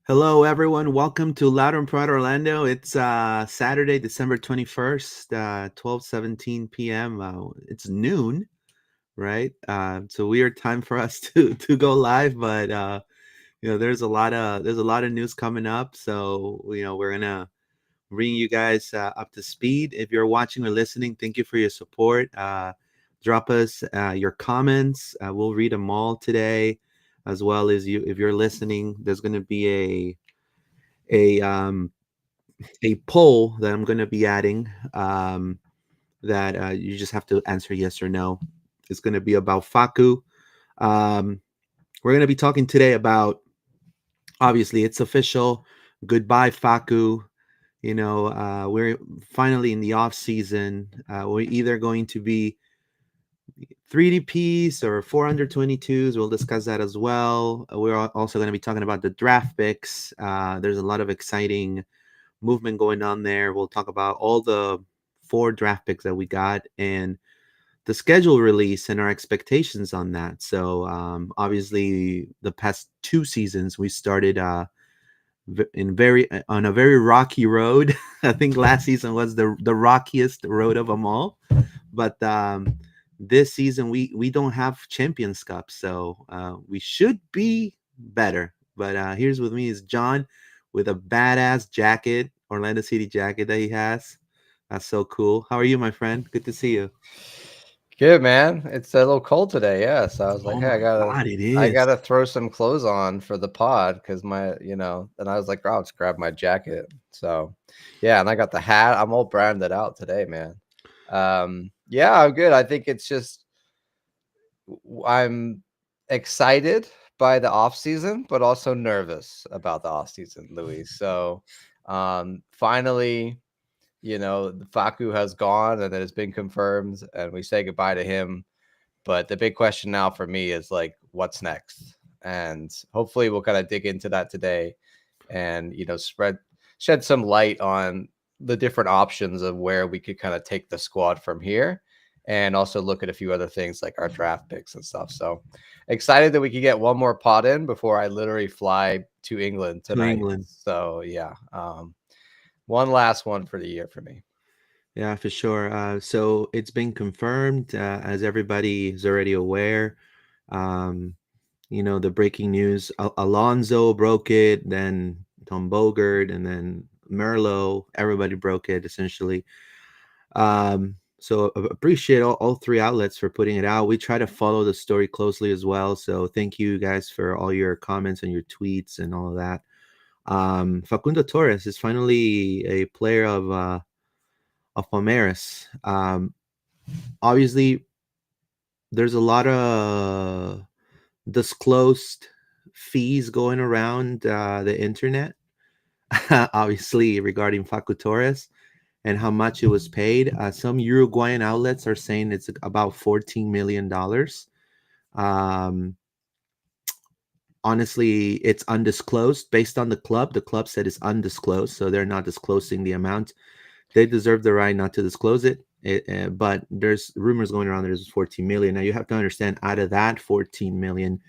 Hello, everyone. Welcome to Loud and Proud Orlando. It's Saturday, December 21st, 12:17 p.m. It's noon, right? So weird time for us to go live, but there's a lot of news coming up. So we're gonna bring you guys up to speed. If you're watching or listening, thank you for your support. Drop us your comments. We'll read them all today, as well as you. If you're listening, there's gonna be a a poll that I'm going to be adding that you just have to answer yes or no. It's going to be about Facu. Um, we're going to be talking today about, obviously, it's official. Goodbye, Facu. We're finally in the off season. We're either going to be 3D piece or 422s. We'll discuss that as well. We're also going to be talking about the draft picks. There's a lot of exciting movement going on there. We'll talk about all the four draft picks that we got and the schedule release and our expectations on that. So obviously, the past two seasons we started on a very rocky road. I think last season was the rockiest road of them all, but this season we don't have Champions Cup, so we should be better. But here's with me is John with a badass jacket, Orlando City jacket that he has. That's so cool. How are you, my friend? Good to see you. Good, man. It's a little cold today, yeah. So I was like, Oh hey, my God, it I is. gotta throw some clothes on for the pod because and I was like, oh, I'll just grab my jacket. So yeah, and I got the hat. I'm all branded out today, man. Yeah, I'm good. I think it's just I'm excited by the off season, but also nervous about the off season, Louis. So finally, the Faku has gone and it has been confirmed, and we say goodbye to him. But the big question now for me is like, what's next? And hopefully we'll kind of dig into that today and, shed some light on the different options of where we could kind of take the squad from here and also look at a few other things like our draft picks and stuff. So excited that we could get one more pot in before I literally fly to England To tonight. England. So yeah, one last one for the year for me. Yeah, for sure. So it's been confirmed, as everybody is already aware. Um, the breaking news: Alonso broke it, then Tom Bogert, and then Merlot. Everybody broke it essentially. So appreciate all three outlets for putting it out. We try to follow the story closely as well. So thank you guys for all your comments and your tweets and all of that. Facundo Torres is finally a player of Palmeiras. Obviously, there's a lot of disclosed fees going around the internet, obviously regarding Facu Torres and how much it was paid. Some Uruguayan outlets are saying it's about $14 million. Um, Honestly, it's undisclosed based on the club. The club said it's undisclosed, so they're not disclosing the amount. They deserve the right not to disclose it. But there's rumors going around there's 14 million. Now you have to understand, out of that 14 million,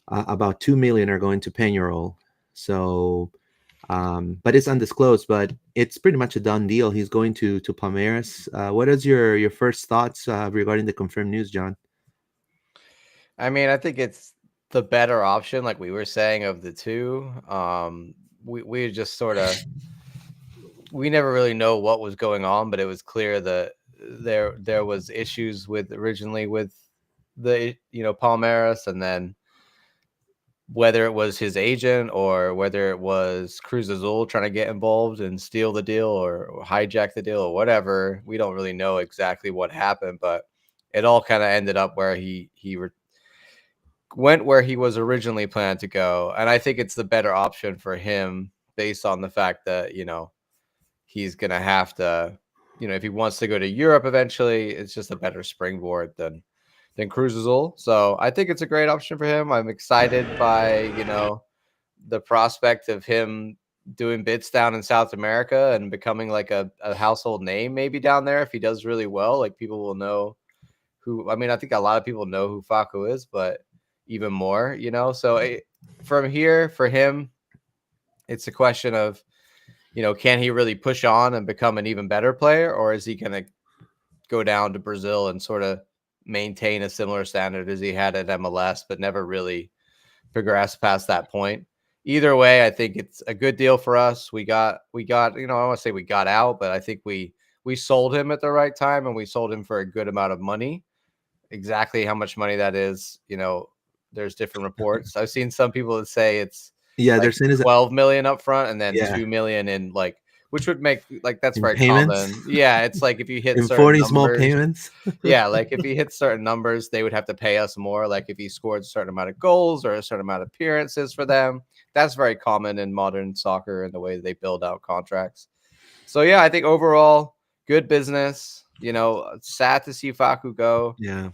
about 2 million are going to Peñarol. So, but it's undisclosed. But it's pretty much a done deal. He's going to Palmeiras. What is your first thoughts regarding the confirmed news, John? I mean, I think it's the better option, like we were saying, of the two. We just sort of we never really know what was going on, but it was clear that there was issues with originally with the Palmeiras, and then whether it was his agent or whether it was Cruz Azul trying to get involved and steal the deal or hijack the deal or whatever, we don't really know exactly what happened, but it all kind of ended up where went where he was originally planned to go. And I think it's the better option for him based on the fact that, he's going to have to, if he wants to go to Europe eventually, it's just a better springboard than Cruz Azul. So I think it's a great option for him. I'm excited by, the prospect of him doing bits down in South America and becoming like a household name maybe down there. If he does really well, like people will know I mean, I think a lot of people know who Facu is, but even more, so from here for him, it's a question of, can he really push on and become an even better player, or is he going to go down to Brazil and sort of maintain a similar standard as he had at MLS, but never really progress past that point? Either way, I think it's a good deal for us. We got, I don't want to say we got out, but I think we sold him at the right time, and we sold him for a good amount of money. Exactly how much money that is, there's different reports. I've seen some people that say it's they're saying 12 million up front and then 2 Yeah. million in which would make that's In very payments? common. Yeah, it's like if you hit In certain 40 small numbers. payments. Yeah, like if he hits certain numbers, they would have to pay us more. Like if he scored a certain amount of goals or a certain amount of appearances for them. That's very common in modern soccer and the way they build out contracts. So yeah, I think overall good business. Sad to see Facu go. Yeah.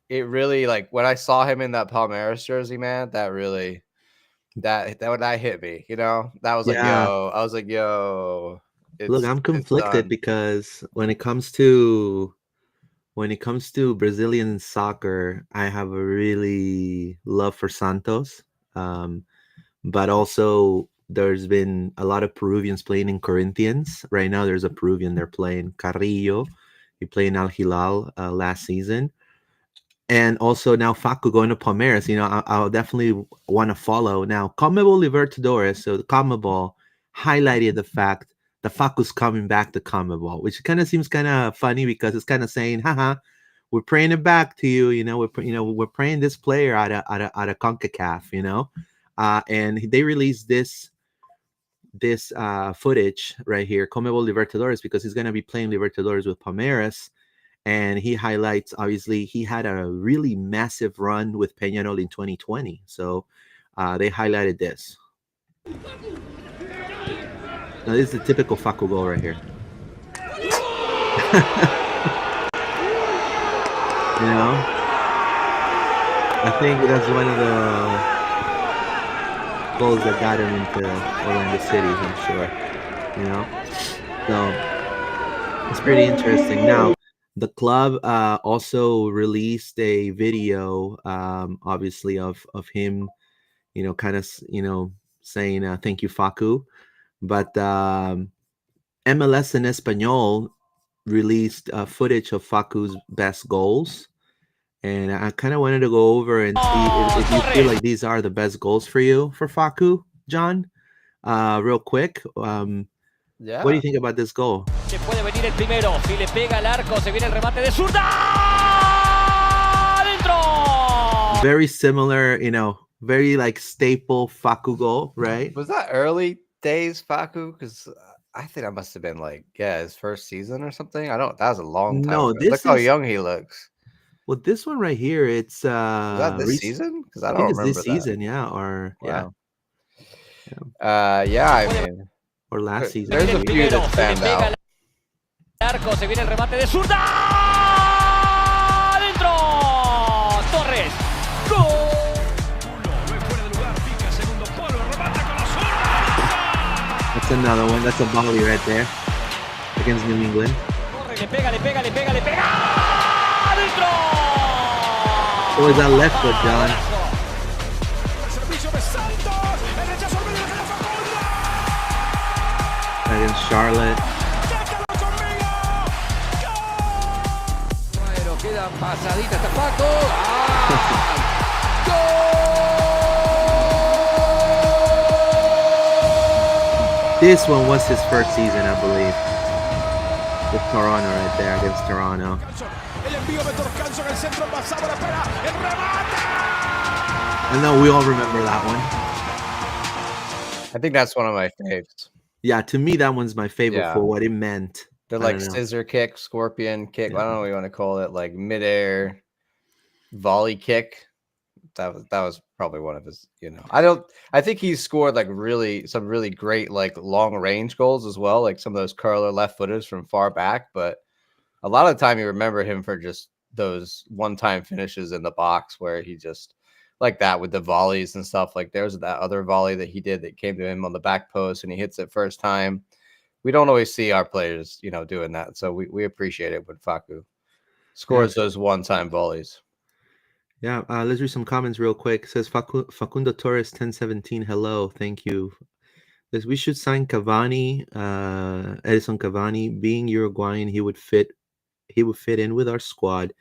It really, like when I saw him in that Palmeiras jersey, man, that really that hit me. That was like, Yeah. yo, I was like, yo, Look, it's I'm conflicted done. because when it comes to Brazilian soccer, I have a really love for Santos. But also there's been a lot of Peruvians playing in Corinthians. Right now there's a Peruvian they're playing, Carrillo. He played in Al Hilal last season. And also now Facu going to Palmeiras, I'll definitely want to follow. Now, CONMEBOL Libertadores, so the CONMEBOL highlighted the fact that Facu's coming back to CONMEBOL, which kind of seems kind of funny because it's kind of saying, haha, we're praying it back to you, we're praying this player out of CONCACAF, and they released this footage right here, CONMEBOL Libertadores, because he's going to be playing Libertadores with Palmeiras. And he highlights, obviously, he had a really massive run with Peñarol in 2020. So they highlighted this. Now, this is the typical Facu goal right here. I think that's one of the goals that got him into Orlando City, I'm sure. So it's pretty interesting. Now, the club also released a video, obviously, of him, kind of, saying thank you, Facu. But MLS in Espanol released footage of Facu's best goals. And I kind of wanted to go over and see if you feel like these are the best goals for you for Facu, John. Real quick. Yeah. What do you think about this goal? Se puede venir el primero. Si le pega al arco, se viene el remate de zurda. ¡Adentro! Very similar, very like staple Facu goal, right? Was that early days Facu? Because I think that must have been his first season or something. That was a long time ago. Look how young he looks. Well, this one right here, it's is that this season? Because I don't remember it's this season, yeah, or wow. Yeah, I mean, or last season. There's a few that stand out. Arco, se viene el remate de zurda. Adentro. Torres. Gol. That's another one. That's a volley right there against New England. Corre, le pega. Adentro. Oh, is that left foot, John? Against Charlotte. Pero queda pasadita hasta Paco. This one was his first season, I believe. With Toronto right there against Toronto. I know we all remember that one. I think that's one of my faves. Yeah, to me, that one's my favorite for what it meant. They're like scissor kick, scorpion kick. I don't know what you want to call it, like midair volley kick. That was probably one of his, I think he's scored some really great long range goals as well, like some of those curler left footers from far back, but a lot of the time you remember him for just those one-time finishes in the box where he just like that with the volleys and stuff. Like there's that other volley that he did that came to him on the back post and he hits it first time. We don't always see our players, doing that. So we appreciate it when Facu scores those one-time volleys. Yeah, let's read some comments real quick. It says Facundo Torres 1017. Hello, thank you. Says we should sign Cavani, Edison Cavani. Being Uruguayan, he would fit. He would fit in with our squad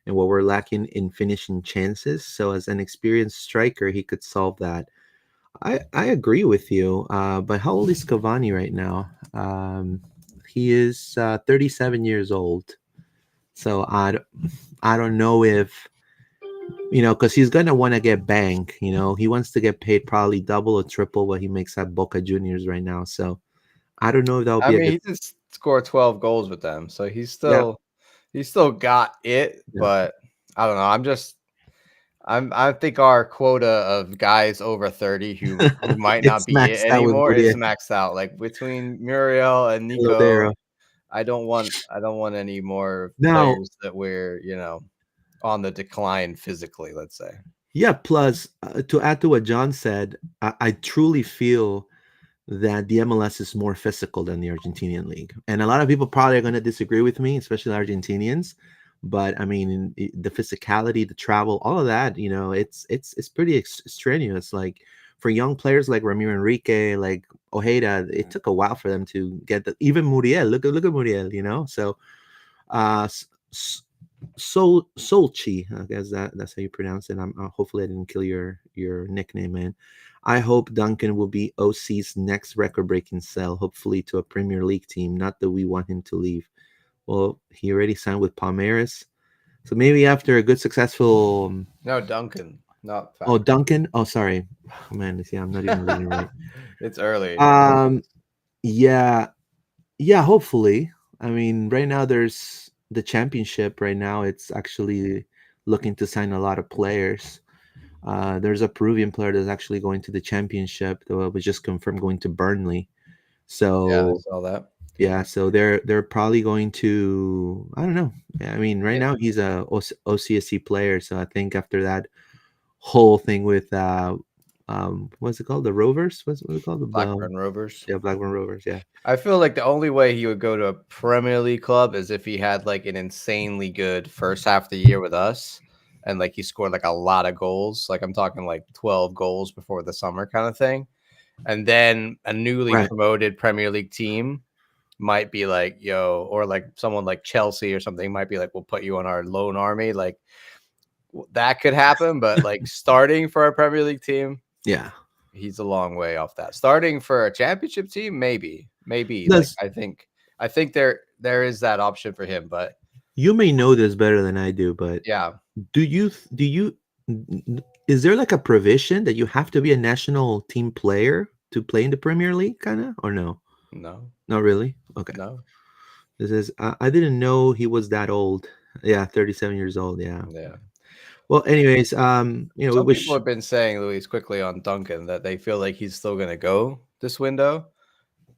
and what we're lacking in finishing chances. So as an experienced striker, he could solve that. I agree with you. But how old is Cavani right now? He is 37 years old. So I don't know if because he's gonna want to get bank. He wants to get paid probably double or triple what he makes at Boca Juniors right now. So I don't know if that would I be a mean, good. he just scored 12 goals with them, so Yeah, he's still got it. yeah. But I don't know. I think our quota of guys over 30 who might not It's be it maxed out with anymore Muriel is maxed out. Like between Muriel and Nico, Lodero. I don't want any more Now, players that we're on the decline physically. Let's say. yeah. Plus, to add to what John said, I truly feel that the MLS is more physical than the Argentinian league. And a lot of people probably are going to disagree with me, especially Argentinians. But I mean, the physicality, the travel, all of that, it's pretty strenuous. Like for young players like Ramiro Enrique, like Ojeda, it took a while for them to get the. Even Muriel, look at Muriel. So, Solchi, I guess that's how you pronounce it. Hopefully I didn't kill your nickname, man. I hope Duncan will be OC's next record-breaking sell, hopefully to a Premier League team. Not that we want him to leave. Well, he already signed with Palmeiras, so maybe after a good, successful. No, Duncan, not Oh, Facu. Duncan. Oh, sorry, oh, man. See, I'm not even reading right. It's early. Yeah, yeah. Hopefully, I mean, right now there's the championship. Right now, it's actually looking to sign a lot of players. There's a Peruvian player that's actually going to the championship that was just confirmed going to Burnley. Yeah, I So saw that. yeah, so they're probably going to. I don't know. Yeah, I mean, right now he's a OCSC player, so I think after that whole thing with what's it called, the Rovers? What's it called, the Blackburn Rovers. yeah, Blackburn Rovers. Yeah, I feel like the only way he would go to a Premier League club is if he had like an insanely good first half of the year with us and like he scored like a lot of goals. Like I'm talking like 12 goals before the summer kind of thing. And then a newly right. promoted Premier League team might be like, yo, or like someone like Chelsea or something might be like, we'll put you on our loan army. Like that could happen. But like starting for a Premier League team, Yeah. he's a long way off that. Starting for a championship team, maybe. Like Plus, I think there is that option for him, but you may know this better than I do, but yeah, do you is there like a provision that you have to be a national team player to play in the Premier League, kind of, or no? no, Not really. Okay. no, This is I didn't know he was that old. Yeah, 37 years old. Yeah. yeah. Well, anyways, we Some wish. people have been saying, Luis, quickly on Duncan, that they feel like he's still gonna go this window.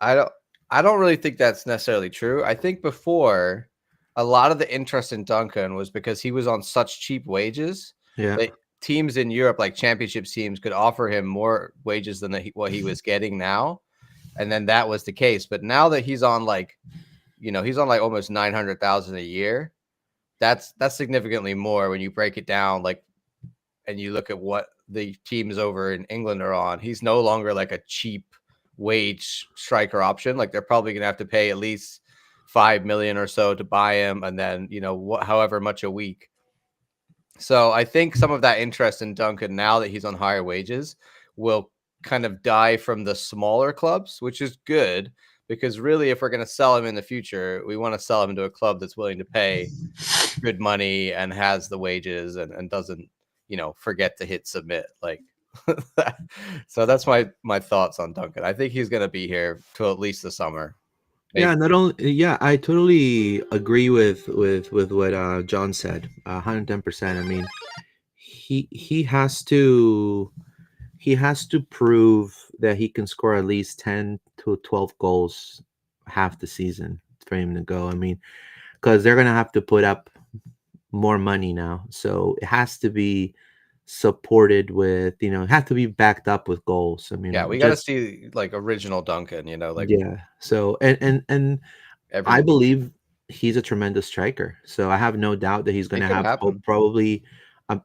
I don't really think that's necessarily true. I think before a lot of the interest in Duncan was because he was on such cheap wages Yeah. that teams in Europe, like championship teams, could offer him more wages than what he was getting now. And then that was the case. But now that he's on like almost 900,000 a year, that's significantly more when you break it down, like, and you look at what the teams over in England are on. He's no longer like a cheap wage striker option. Like they're probably going to have to pay at least 5 million or so to buy him, and then however much a week. So I think some of that interest in Duncan, now that he's on higher wages, will kind of die from the smaller clubs, which is good, because really, if we're going to sell him in the future, we want to sell him to a club that's willing to pay good money and has the wages and doesn't forget to hit submit. Like so that's my thoughts on Duncan. I think he's going to be here till at least the summer. Maybe. Yeah, not only I totally agree with what John said. 110%. I mean, he has to prove that he can score at least 10 to 12 goals half the season for him to go. I mean, because they're gonna have to put up more money now, so it has to be supported with it has to be backed up with goals. I mean, yeah, we got to see like original Duncan, like yeah. So and I believe he's a tremendous striker. So I have no doubt that he's going to have happen. probably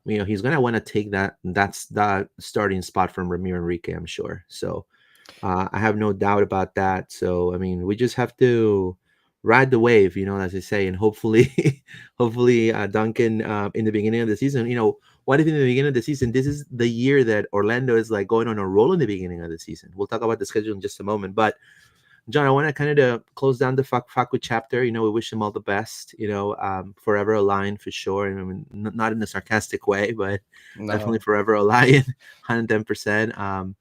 he's gonna want to take that starting spot from Ramiro Enrique, I'm sure. So I have no doubt about that. So I mean, we just have to ride the wave, as they say, and hopefully, hopefully, Duncan, in the beginning of the season, what if in the beginning of the season, this is the year that Orlando is like going on a roll in the beginning of the season. We'll talk about the schedule in just a moment, but John, I want to kind of close down the Facu chapter. We wish him all the best. Forever a Lion for sure. I mean, not in a sarcastic way, but definitely forever a Lion, 110%.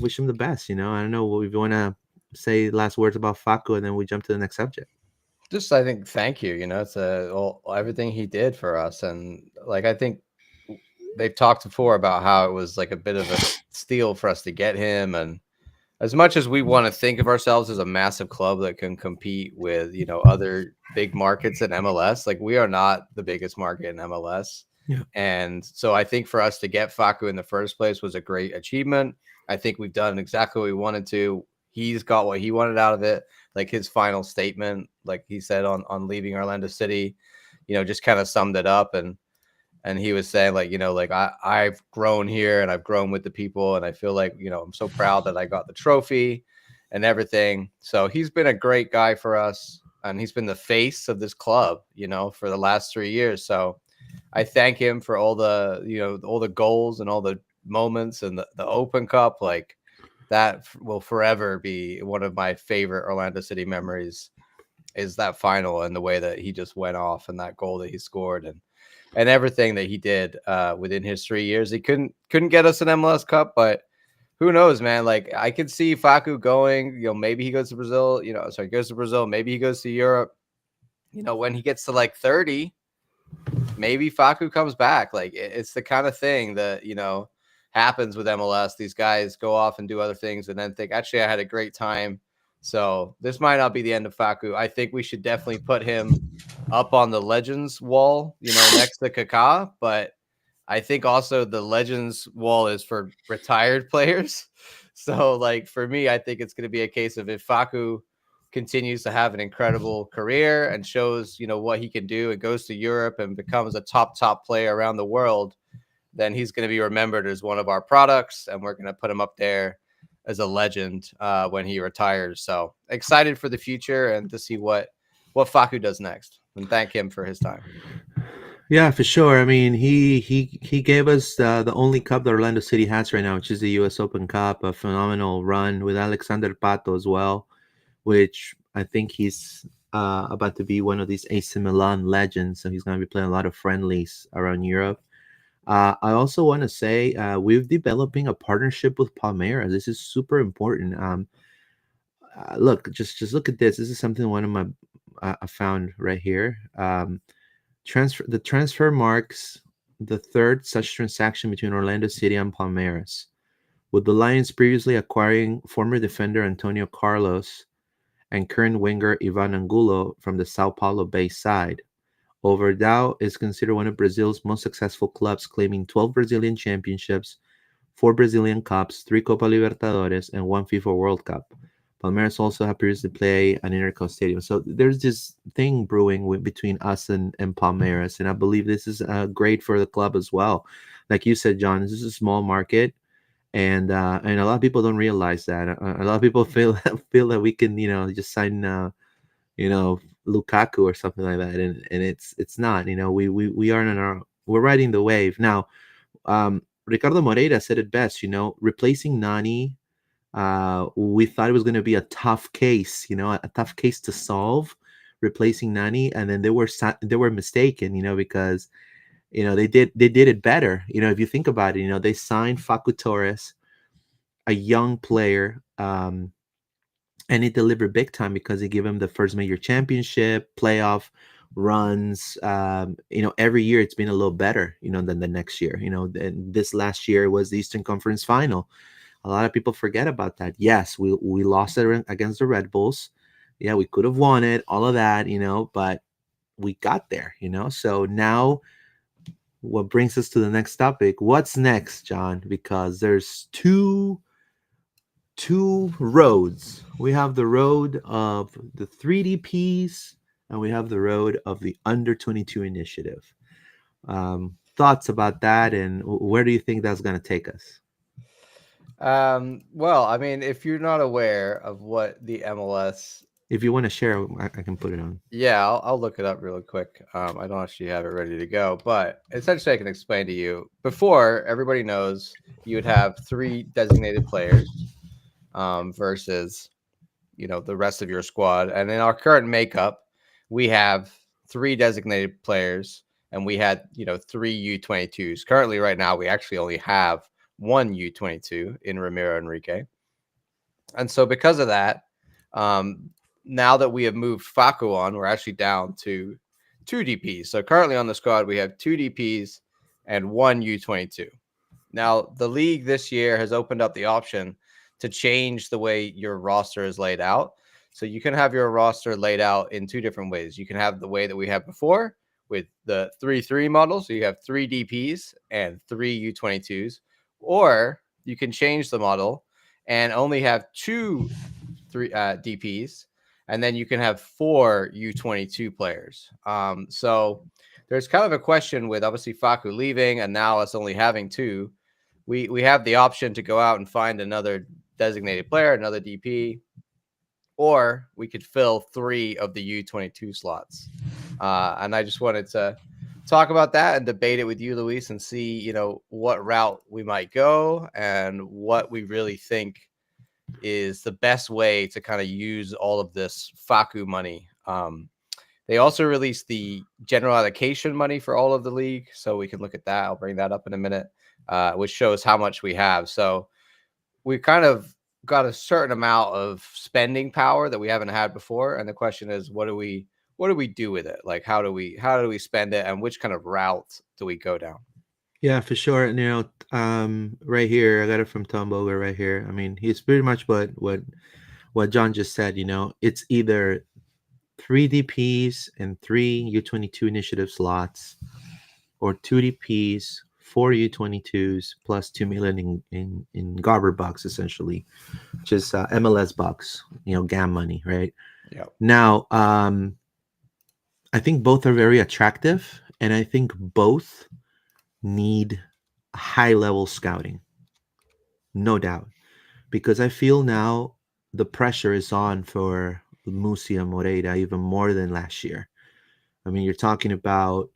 Wish him the best. I don't know if you want to say last words about Facu, and then we jump to the next subject. Just, I think, thank you. It's everything he did for us, and like I think they've talked before about how it was like a bit of a steal for us to get him, and as much as we want to think of ourselves as a massive club that can compete with, other big markets in MLS, like we are not the biggest market in MLS. Yeah. And so I think for us to get Facu in the first place was a great achievement. I think we've done exactly what we wanted to. He's got what he wanted out of it. Like his final statement, like he said on leaving Orlando City, just kind of summed it up. And he was saying I've grown here and I've grown with the people. And I feel like, I'm so proud that I got the trophy and everything. So he's been a great guy for us. And he's been the face of this club, for the last 3 years. So I thank him for all the, all the goals and all the moments and the Open Cup. Like that will forever be one of my favorite Orlando City memories, is that final and the way that he just went off and that goal that he scored and everything that he did within his 3 years. He couldn't get us an MLS Cup, but who knows, man? Like I could see Facu going, maybe he goes to Brazil, goes to Brazil. Maybe he goes to Europe, when he gets to like 30, maybe Facu comes back. Like it's the kind of thing that, happens with MLS. These guys go off and do other things and then think, actually, I had a great time. So this might not be the end of Facu. I think we should definitely put him up on the Legends wall, next to Kaká. But I think also the Legends wall is for retired players. So like for me, I think it's going to be a case of if Facu continues to have an incredible career and shows, what he can do and goes to Europe and becomes a top player around the world, then he's going to be remembered as one of our products. And we're going to put him up there as a legend when he retires. So excited for the future and to see what Facu does next, and thank him for his time. Yeah, for sure. I mean, he gave us the only cup that Orlando City has right now, which is the U.S. Open Cup, a phenomenal run with Alexander Pato as well, which I think he's about to be one of these AC Milan legends. So he's going to be playing a lot of friendlies around Europe. I also want to say we're developing a partnership with Palmeiras. This is super important. Look, just look at this. This is something one of my I found right here. The transfer marks the third such transaction between Orlando City and Palmeiras, with the Lions previously acquiring former defender Antonio Carlos and current winger Ivan Angulo from the Sao Paulo-based side. Overdao is considered one of Brazil's most successful clubs, claiming 12 Brazilian championships, 4 Brazilian Cups, 3 Copa Libertadores, and 1 FIFA World Cup. Palmeiras also have previously played an Interco Stadium. So there's this thing brewing between us and Palmeiras, and I believe this is great for the club as well. Like you said, John, this is a small market, and a lot of people don't realize that. A lot of people feel that we can, just sign, Lukaku or something like that, and it's not. We are we're riding the wave now. Ricardo Moreira said it best. Replacing Nani. We thought it was going to be a tough case, a tough case to solve, replacing Nani, and then they were mistaken, because they did it better. If you think about it, they signed Facundo Torres, a young player, and it delivered big time because they give him the first major championship, playoff runs. Every year it's been a little better, than the next year. And this last year was the Eastern Conference Final. A lot of people forget about that. Yes, we lost it against the Red Bulls. Yeah, we could have won it, all of that, but we got there, So now what brings us to the next topic? What's next, John? Because there's two roads. We have the road of the 3DPs and we have the road of the Under 22 initiative. Thoughts about that, and where do you think that's going to take us? Well, I mean, if you're not aware of what the MLS, If you want to share, I can put it on. yeah, I'll look it up really quick. I don't actually have it ready to go, but essentially I can explain to you. Before, everybody knows you would have 3 designated players versus, the rest of your squad. And in our current makeup, we have 3 designated players and we had, 3 U22s. Currently, right now, we actually only have 1 U22 in Ramiro Enrique. And so because of that, now that we have moved Facu on, we're actually down to 2 DPs. So currently on the squad, we have 2 DPs and 1 U22. Now, the league this year has opened up the option to change the way your roster is laid out. So you can have your roster laid out in 2 different ways. You can have the way that we had before with the 3-3 model. So you have 3 DPs and 3 U22s. Or you can change the model and only have 2 DPs, and then you can have 4 U22 players. So there's kind of a question with obviously Facu leaving and now us only having 2. We have the option to go out and find another designated player, another DP, or we could fill 3 of the U22 slots. And I just wanted to talk about that and debate it with you, Luis, and see, what route we might go and what we really think is the best way to kind of use all of this Facu money. They also released the general allocation money for all of the league, so we can look at that. I'll bring that up in a minute, which shows how much we have. So we kind of got a certain amount of spending power that we haven't had before, and the question is, what do we do with it? Like, how do we spend it, and which kind of route do we go down? Yeah, for sure. And right here, I got it from Tom Boger right here. I mean, he's pretty much what John just said. It's either 3 DPs and 3 U22 initiative slots, or 2 DPs, 4 U22s, plus 2 million in Garber bucks, essentially, just MLS bucks, GAM money, right? Yeah. Now, I think both are very attractive, and I think both need high level scouting, no doubt, because I feel now the pressure is on for Musia Moreira even more than last year. I mean, you're talking about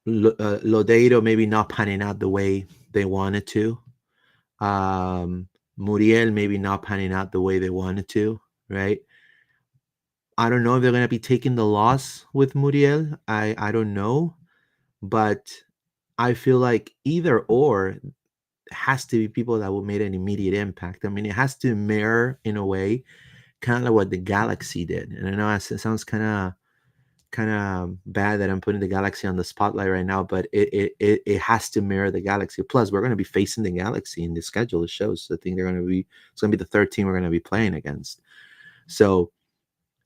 Lodeiro maybe not panning out the way they wanted to. Muriel maybe not panning out the way they wanted to, right? I don't know if they're going to be taking the loss with Muriel. I don't know. But I feel like either or has to be people that will make an immediate impact. I mean, it has to mirror in a way kind of like what the Galaxy did. And I know it sounds kind of bad that I'm putting the Galaxy on the spotlight right now, but it has to mirror the Galaxy. Plus, we're going to be facing the Galaxy in the schedule. It shows. I think it's going to be the third team we're going to be playing against. So,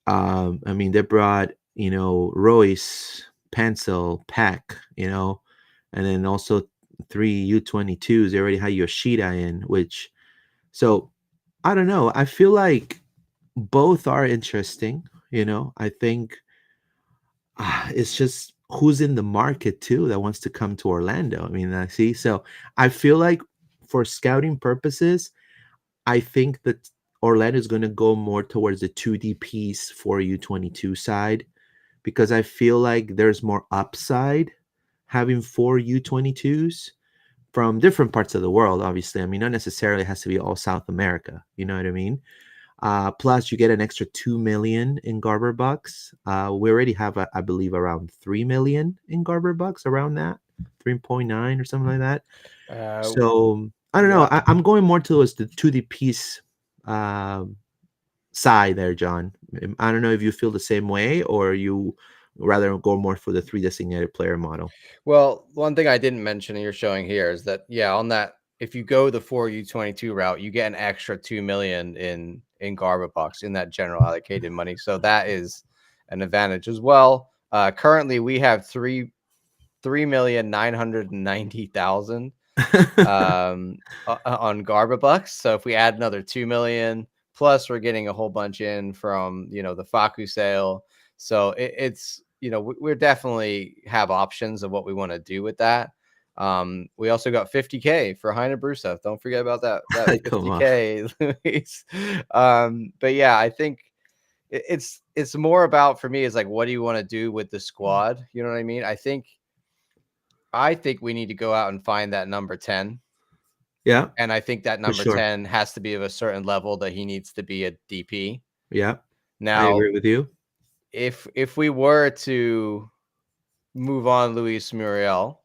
I mean, they brought, Royce, Pencil, Peck, and then also 3 U22s. They already had Yoshida in, so I don't know. I feel like both are interesting. I think it's just who's in the market too that wants to come to Orlando. I mean, I see. So I feel like for scouting purposes, I think that Orlando is going to go more towards the 2 DPs for U22 side, because I feel like there's more upside having 4 U22s from different parts of the world, obviously. I mean, not necessarily has to be all South America. You know what I mean? Plus, you get an extra 2 million in Garber bucks. We already have, I believe, around 3 million in Garber bucks, around that, 3.9 or something like that. So I don't know. I'm going more towards the 2 DPs side there, John. I don't know if you feel the same way, or you rather go more for the 3 designated player model. Well, one thing I didn't mention and you're showing here is that, on that, if you go the 4 U22 route, you get an extra 2 million in Garber bucks in that general allocated money. So that is an advantage as well. Currently, we have 3,990,000 on Garber bucks. So if we add another 2 million, plus we're getting a whole bunch in from the Facu sale. So it's we definitely have options of what we want to do with that. We also got 50K for Heine Brusev. Don't forget about that Come on. 50K, Luis. But yeah, I think it's more about, for me, is like, what do you want to do with the squad? You know what I mean? I think we need to go out and find that number 10. Yeah, And I think that number sure. 10 has to be of a certain level that he needs to be a DP. Yeah, I Now, agree with you. if we were to move on Luis Muriel,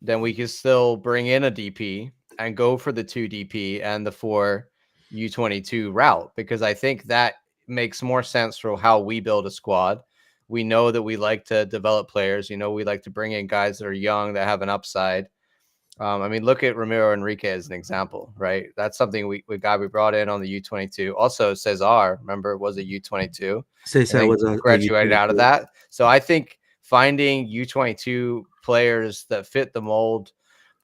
then we could still bring in a DP and go for the 2 DP and the 4 U22 route, because I think that makes more sense for how we build a squad. We know that we like to develop players. We like to bring in guys that are young, that have an upside. I mean, look at Ramiro Enrique as an example, right? That's something we brought in on the U22. Also, Cesar, remember, was a U22. Cesar was a graduated out of U22. that. So I think finding U22 players that fit the mold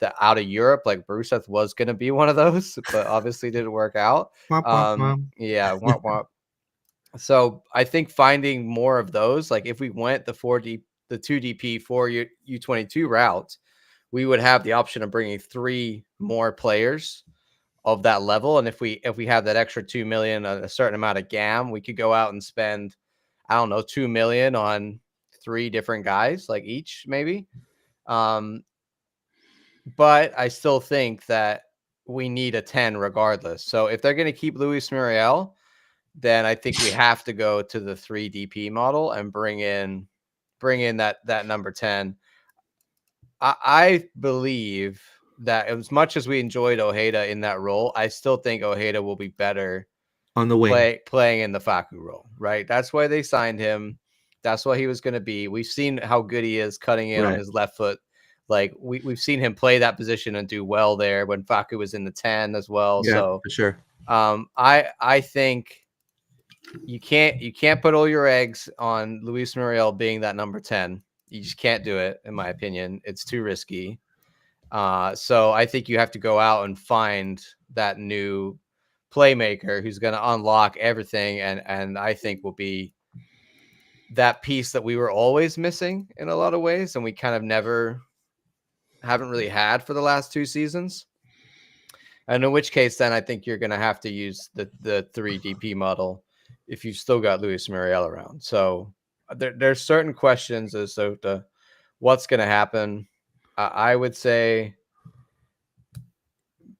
that out of Europe, like Brusev was going to be one of those, but obviously didn't work out. Womp, womp, womp. Yeah, womp, womp. So I think finding more of those, like if we went the 2 DP 4 U22 route, we would have the option of bringing 3 more players of that level. And if we have that extra 2 million, a certain amount of GAM, we could go out and spend, I don't know, 2 million on 3 different guys, like each maybe. But I still think that we need a 10 regardless. So if they're going to keep Luis Muriel, then I think we have to go to the 3 DP model and bring in that number 10. I believe that as much as we enjoyed Ojeda in that role, I still think Ojeda will be better On the wing. playing in the Facu role, right? That's why they signed him. That's what he was going to be. We've seen how good he is cutting in on his left foot. Like we've seen him play that position and do well there when Facu was in the 10 as well. Yeah, So for sure. I think you can't put all your eggs on Luis Muriel being that number 10. You just can't do it, in my opinion. It's too risky. So I think you have to go out and find that new playmaker who's going to unlock everything, and I think will be that piece that we were always missing in a lot of ways, and we kind of haven't really had for the last 2 seasons. And in which case, then I think you're going to have to use the 3 DP model if you've still got Luis Muriel around. So there's certain questions as to what's going to happen. I would say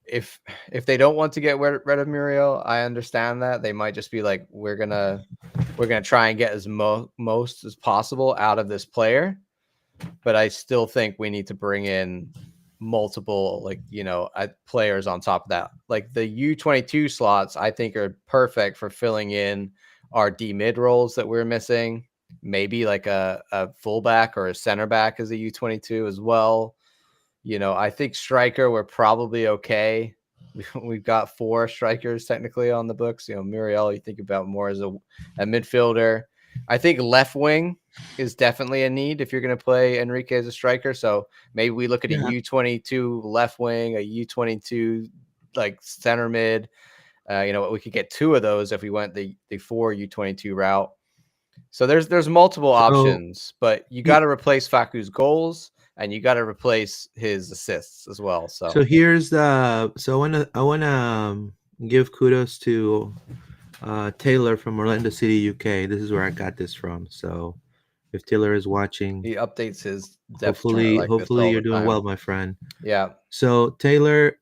if they don't want to get rid of Muriel, I understand that. They might just be like, we're gonna try and get as most as possible out of this player. But I still think we need to bring in multiple, players on top of that. Like the U22 slots, I think are perfect for filling in our D mid roles that we're missing. Maybe like a fullback or a center back as a U22 as well. I think striker, we're probably okay. We've got 4 strikers technically on the books. Muriel, you think about more as a midfielder. I think left wing is definitely a need if you're going to play Enrique as a striker. So maybe we look at a U22 left wing, a U22 like center mid. We could get 2 of those if we went the 4 U22 route. So there's multiple options, but you got to replace Facu's goals and you got to replace his assists as well. So here's I wanna give kudos to Taylor from Orlando City, UK. This is where I got this from. So if Taylor is watching, he updates his depth hopefully chart hopefully you're doing well, my friend. Yeah. So Taylor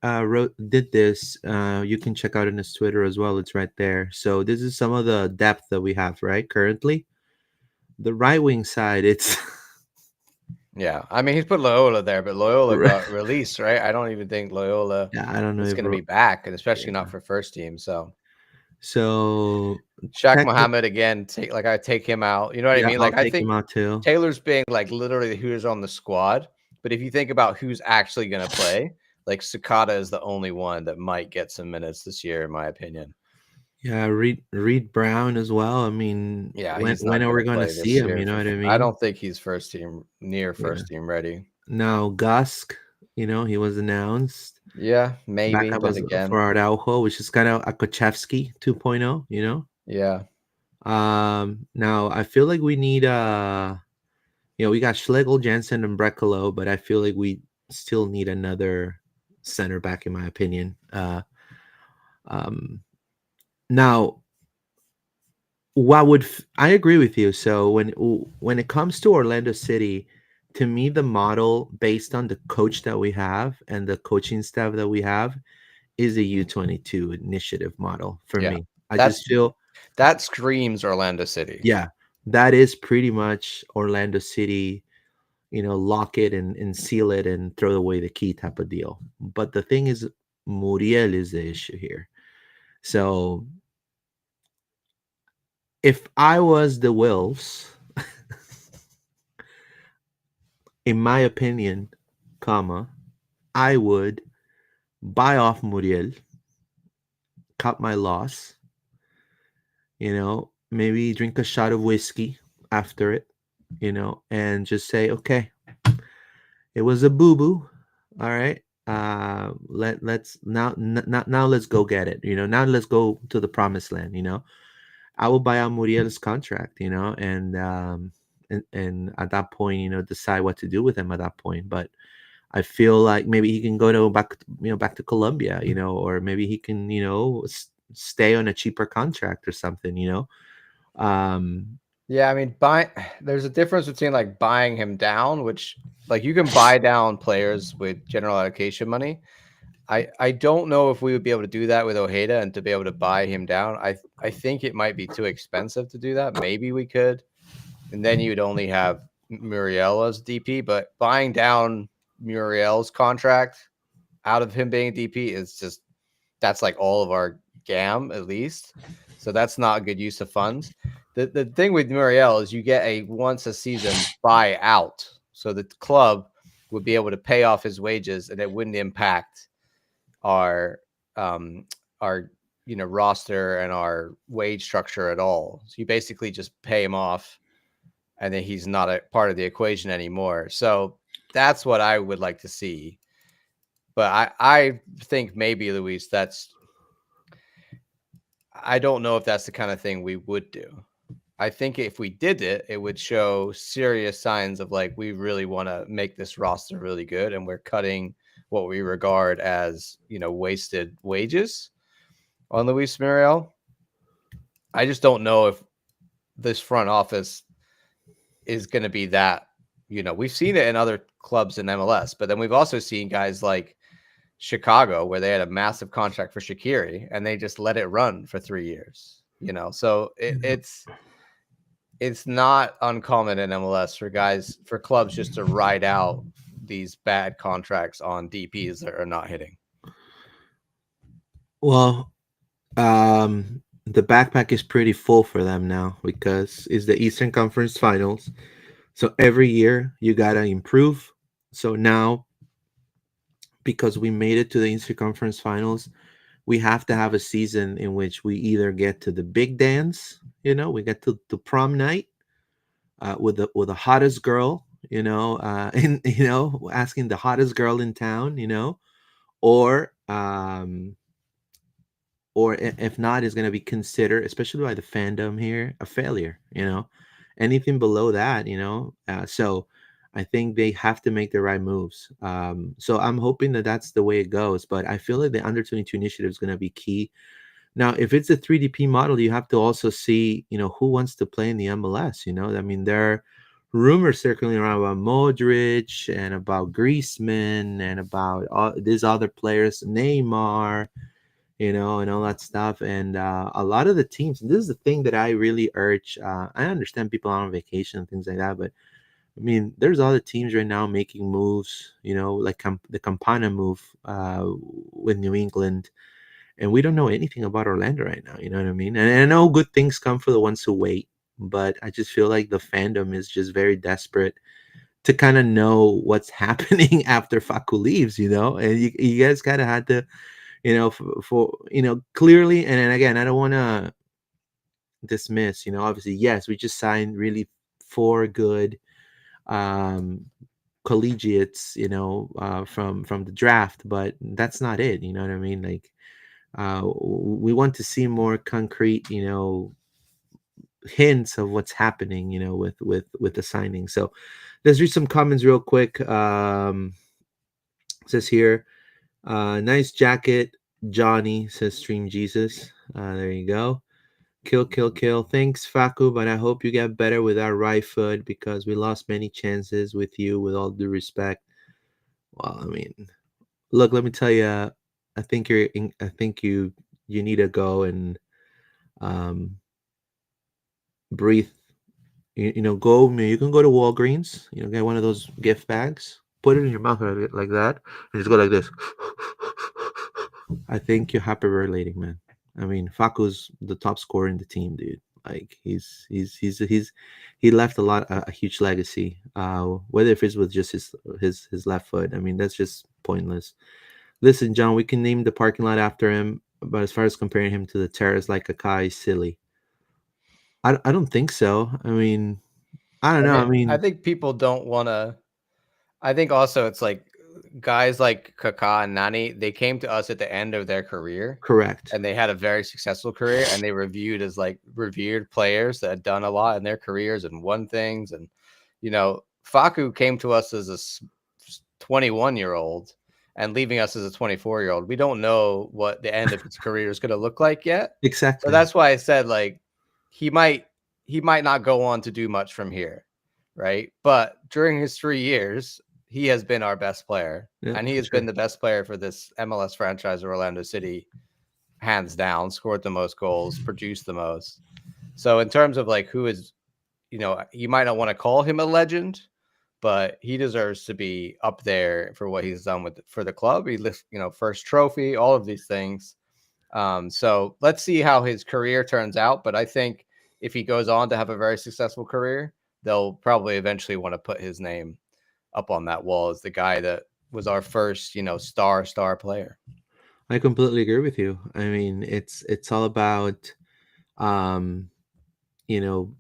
did this. You can check out on his Twitter as well. It's right there. So this is some of the depth that we have right currently. The right wing side, it's yeah. I mean, he's put Loyola there, but Loyola got released, right? I don't even think Loyola I don't know is going to be back, and especially not for first team. So Shaq Mohammed again, I take him out. You know what I mean? Like I think him out too. Taylor's being like literally who's on the squad, but if you think about who's actually going to play, like Sakata is the only one that might get some minutes this year, in my opinion. Yeah, Reed Brown as well. I mean, yeah, when are we going to see him? You know what I mean? I don't think he's first team ready. Now Gusk, he was announced. Yeah, maybe. But again, for Araujo, which is kind of a Kochevsky 2.0. Yeah. Now I feel like we need a We got Schlegel, Jansen, and Brekalo, but I feel like we still need another center back, in my opinion. Um, Now, I agree with you. So when it comes to Orlando City, to me, the model based on the coach that we have and the coaching staff that we have is a U22 initiative model for Yeah, me. I that's just feel, that screams Orlando City. yeah, that is pretty much Orlando City, lock it and seal it and throw away the key type of deal. But the thing is, Muriel is the issue here. So if I was the Wolves, in my opinion, I would buy off Muriel, cut my loss, maybe drink a shot of whiskey after it, and just say, okay, it was a boo boo. All right. Let's now let's go get it. Now let's go to the promised land. I will buy out Muriel's contract, and at that point, decide what to do with him at that point. But I feel like maybe he can go back to Colombia, or maybe he can, stay on a cheaper contract or something, Um, Yeah, I mean, there's a difference between like buying him down, which like you can buy down players with general allocation money. I don't know if we would be able to do that with Ojeda and to be able to buy him down. I think it might be too expensive to do that. Maybe we could, and then you'd only have Muriel as DP. But buying down Muriel's contract out of him being a DP is just that's like all of our GAM at least. So that's not a good use of funds. The thing with Muriel is you get a once a season buyout. So the club would be able to pay off his wages and it wouldn't impact our roster and our wage structure at all. So you basically just pay him off and then he's not a part of the equation anymore. So that's what I would like to see. But I think maybe, Luis, I don't know if that's the kind of thing we would do. I think if we did it, it would show serious signs of like, we really want to make this roster really good. And we're cutting what we regard as, wasted wages on Luis Muriel. I just don't know if this front office is going to be that, we've seen it in other clubs in MLS, but then we've also seen guys like Chicago where they had a massive contract for Shaqiri and they just let it run for 3 years, so it's not uncommon in MLS for clubs just to ride out these bad contracts on DPs that are not hitting. Well, the backpack is pretty full for them now because it's the Eastern Conference Finals. So every year you gotta improve. So now, because we made it to the Eastern Conference Finals, we have to have a season in which we either get to the big dance, we get to the prom night with the hottest girl, and asking the hottest girl in town, or if not, is going to be considered, especially by the fandom here, a failure. Anything below that, so I think they have to make the right moves. So I'm hoping that that's the way it goes. But I feel like the under 22 initiative is going to be key. Now, if it's a 3DP model, you have to also see, who wants to play in the MLS. I mean, there are rumors circling around about Modric and about Griezmann and about these other players, Neymar, and all that stuff. And a lot of the teams, and this is the thing that I really urge. I understand people are on vacation and things like that, but I mean, there's other teams right now making moves, like the Campana move with New England. And we don't know anything about Orlando right now. You know what I mean? And I know good things come for the ones who wait, but I just feel like the fandom is just very desperate to kind of know what's happening after Facu leaves, and you guys kind of had to, for clearly. And then again, I don't want to dismiss, obviously, yes, we just signed really 4 good collegiates, from the draft, but that's not it. You know what I mean? Like, we want to see more concrete, hints of what's happening, with the signing. So let's read some comments real quick. Says here, nice jacket, Johnny, says Stream Jesus. There you go. Kill, kill, kill. Thanks, Facu, but I hope you get better with that right foot because we lost many chances with you, with all due respect. Well, I mean, look, let me tell you, I think you need to go and breathe. Go. You can go to Walgreens. Get one of those gift bags. Put it in your mouth like that, and just go like this. I think you're hyperventilating, man. I mean, Facu's the top scorer in the team, dude. Like he left a huge legacy. Whether if it's with just his left foot, I mean, that's just pointless. Listen, John, we can name the parking lot after him, but as far as comparing him to the terrace like Kakai, silly. I don't think so. I mean, I don't know. I I mean, think people don't want to. I think also it's like guys like Kaká and Nani, they came to us at the end of their career correct. and they had a very successful career and they were viewed as like revered players that had done a lot in their careers and won things. And, Facu came to us as a 21-year-old and leaving us as a 24-year-old. We don't know what the end of his career is going to look like yet. Exactly. So that's why I said like he might not go on to do much from here. Right. But during his 3 years, he has been our best player, and he has been the best player for this MLS franchise, Orlando City, hands down, scored the most goals, produced the most. So in terms of like who is, you might not want to call him a legend, but he deserves to be up there for what he's done for the club. He lifts, first trophy, all of these things. So let's see how his career turns out. But I think if he goes on to have a very successful career, they'll probably eventually want to put his name up on that wall as the guy that was our first, star player. I completely agree with you. I mean, it's all about, the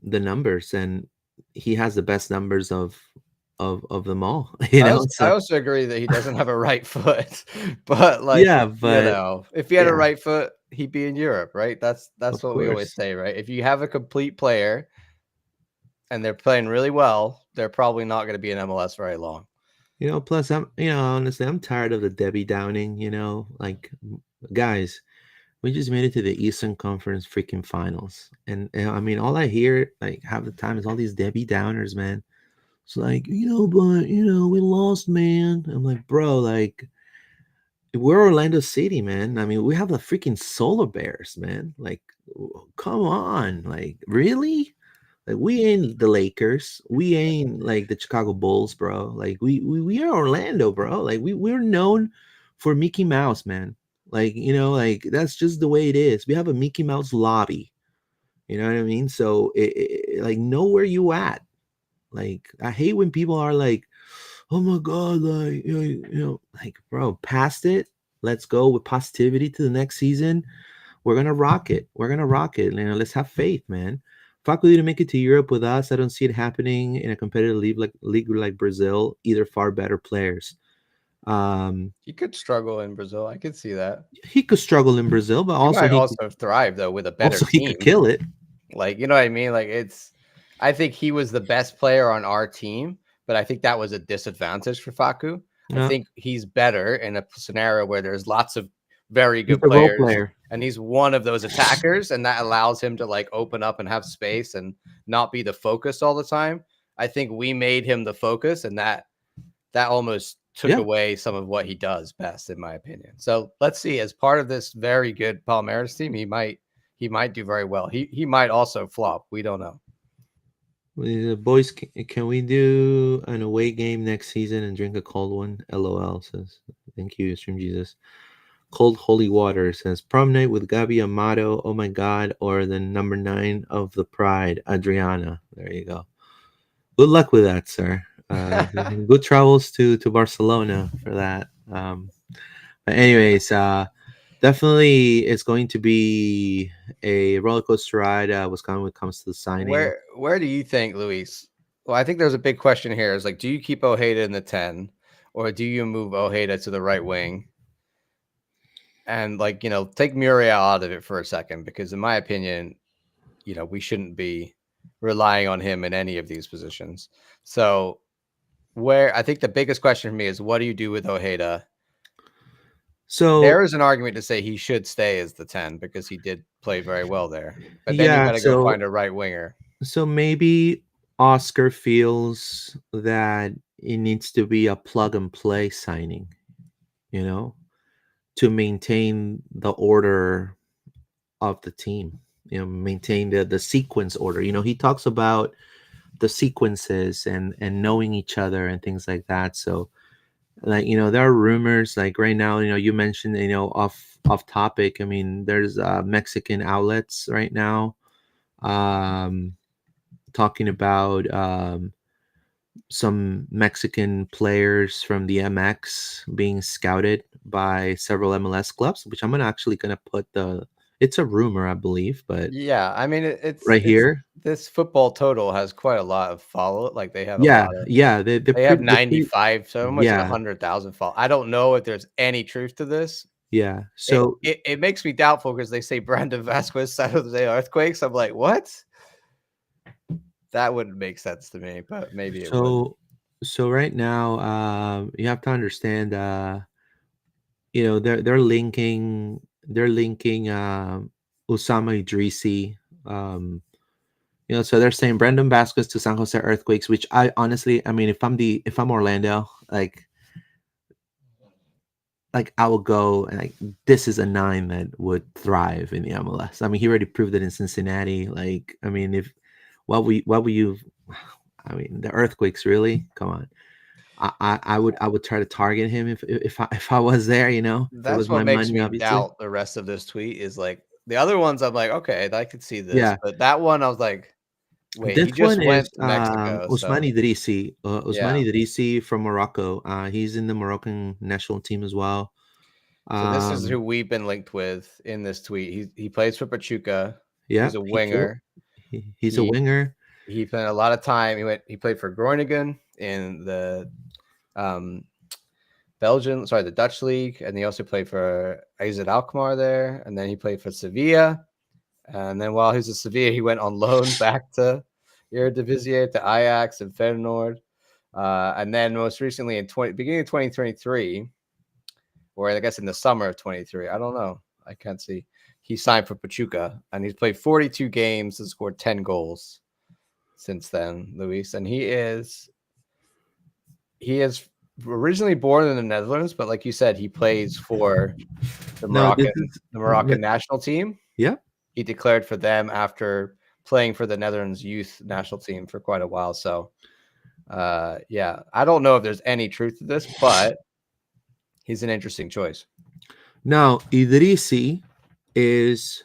numbers, and he has the best numbers of them all. I also agree that he doesn't have a right foot, but like, yeah, but if he had a right foot, he'd be in Europe, right? That's what we always course. say, right? If you have a complete player and they're playing really well, they're probably not going to be in MLS very long. Plus honestly, I'm tired of the Debbie Downing, like, guys, we just made it to the Eastern Conference freaking finals. And I mean, all I hear like half the time is all these Debbie Downers, man. It's like, but we lost, man. I'm like, bro, like, we're Orlando City, man. I mean, we have the freaking Solar Bears, man. Like, come on. Like, really? Like, we ain't the Lakers. We ain't like the Chicago Bulls, bro. Like, we are Orlando, bro. Like, we're known for Mickey Mouse, man. Like, like, that's just the way it is. We have a Mickey Mouse lobby. You know what I mean? So, like, know where you at. Like, I hate when people are like, oh my God, like, like, bro, past it. Let's go with positivity to the next season. We're going to rock it. We're going to rock it. Let's have faith, man. Facu didn't make it to Europe with us. I don't see it happening in a competitive league like Brazil. Either far better players. He could struggle in Brazil. I could see that. He could struggle in Brazil, but he might also thrive though with a better team. He could kill it. Like, you know what I mean? Like, I think he was the best player on our team, but I think that was a disadvantage for Facu. I think he's better in a scenario where there's lots of very good players, and he's one of those attackers, and that allows him to like open up and have space and not be the focus all the time. I think we made him the focus, and that almost took away some of what he does best, in my opinion. So let's see. As part of this very good Palmeiras team, he might do very well. He might also flop. We don't know. Boys, can we do an away game next season and drink a cold one? LOL says. Thank you, Stream Jesus. Cold holy water says prom night with Gabi Amato. Oh my God! Or the number 9 of the Pride, Adriana. There you go. Good luck with that, sir. Good travels to Barcelona for that. But anyways, definitely it's going to be a roller coaster ride. When it comes to the signing. Where do you think, Luis? Well, I think there's a big question here. Is like, do you keep Ojeda in the 10, or do you move Ojeda to the right wing? And like, take Muriel out of it for a second, because in my opinion, we shouldn't be relying on him in any of these positions. So where I think the biggest question for me is, what do you do with Ojeda? So there is an argument to say he should stay as the 10 because he did play very well there. But then you yeah, got to go find a right winger. so maybe Oscar feels that it needs to be a plug and play signing, to maintain the order of the team, maintain the sequence order. He talks about the sequences and knowing each other and things like that. So like, there are rumors like right now, you mentioned, off topic. I mean, there's Mexican outlets right now talking about some Mexican players from the MX being scouted by several MLS clubs, which I'm actually gonna put it's a rumor, I believe, but Yeah, I mean it's right here. this football total has quite a lot of follow. Like they have a Yeah, lot of yeah, they have 95, so almost like yeah, 100,000 follow. I don't know if there's any truth to this. yeah. It So it makes me doubtful because they say Brandon Vasquez San Jose Earthquakes. I'm like, what? That wouldn't make sense to me, but maybe it would. so right now, you have to understand, they're linking Usama Idrisi. So they're saying Brandon Vasquez to San Jose Earthquakes, which I honestly, I mean, if I'm Orlando, like I will go and like this is a 9 that would thrive in the MLS. I mean, he already proved it in Cincinnati. Like, I mean, what will you? I mean, the Earthquakes really? Come on. I would try to target him if I was there. If it That's was what my makes money, me obviously. doubt the rest of this tweet is like the other ones. I'm like, okay, I could see this, Yeah, but that one I was like, wait, this he just one went is to Mexico, Ousmane so Idrissi. yeah. Ousmane Idrissi from Morocco. He's in the Moroccan national team as well. So this is who Um, we've been linked with in this tweet. He plays for Pachuca. yeah, He's a winger. he's a He winger. he spent a lot of time. He played for Groningen in the um the Dutch league, and he also played for AZ Alkmaar there, and then he played for Sevilla. And then while he was at Sevilla, he went on loan back to Eredivisie, to Ajax and Feyenoord. And then most recently beginning of 2023, or I guess in the summer of 23, I don't know. I can't see. He signed for Pachuca, and he's played 42 games and scored 10 goals since then, Luis. And he is originally born in the Netherlands, but like you said, he plays for the Moroccan national team. Yeah. He declared for them after playing for the Netherlands youth national team for quite a while. So, yeah, I don't know if there's any truth to this, but he's an interesting choice. Now, Idrissi is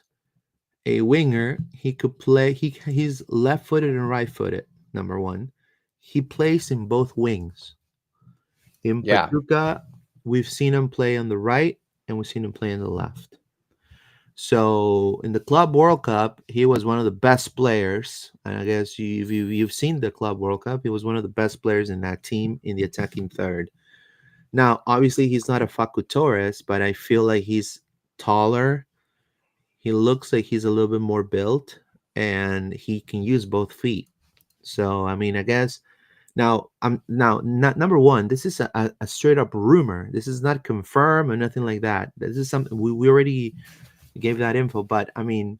a winger. He could play. He's left-footed and right-footed. Number one, he plays in both wings. In Pachuca, we've seen him play on the right, and we've seen him play on the left. So in the Club World Cup, he was one of the best players. And I guess you've seen the Club World Cup. He was one of the best players in that team in the attacking third. Now, obviously, he's not a Facundo Torres, but I feel like he's taller. He looks like he's a little bit more built, and he can use both feet. So, I mean, I guess now not number one. This is a straight up rumor. This is not confirmed or nothing like that. This is something we already gave that info, but I mean,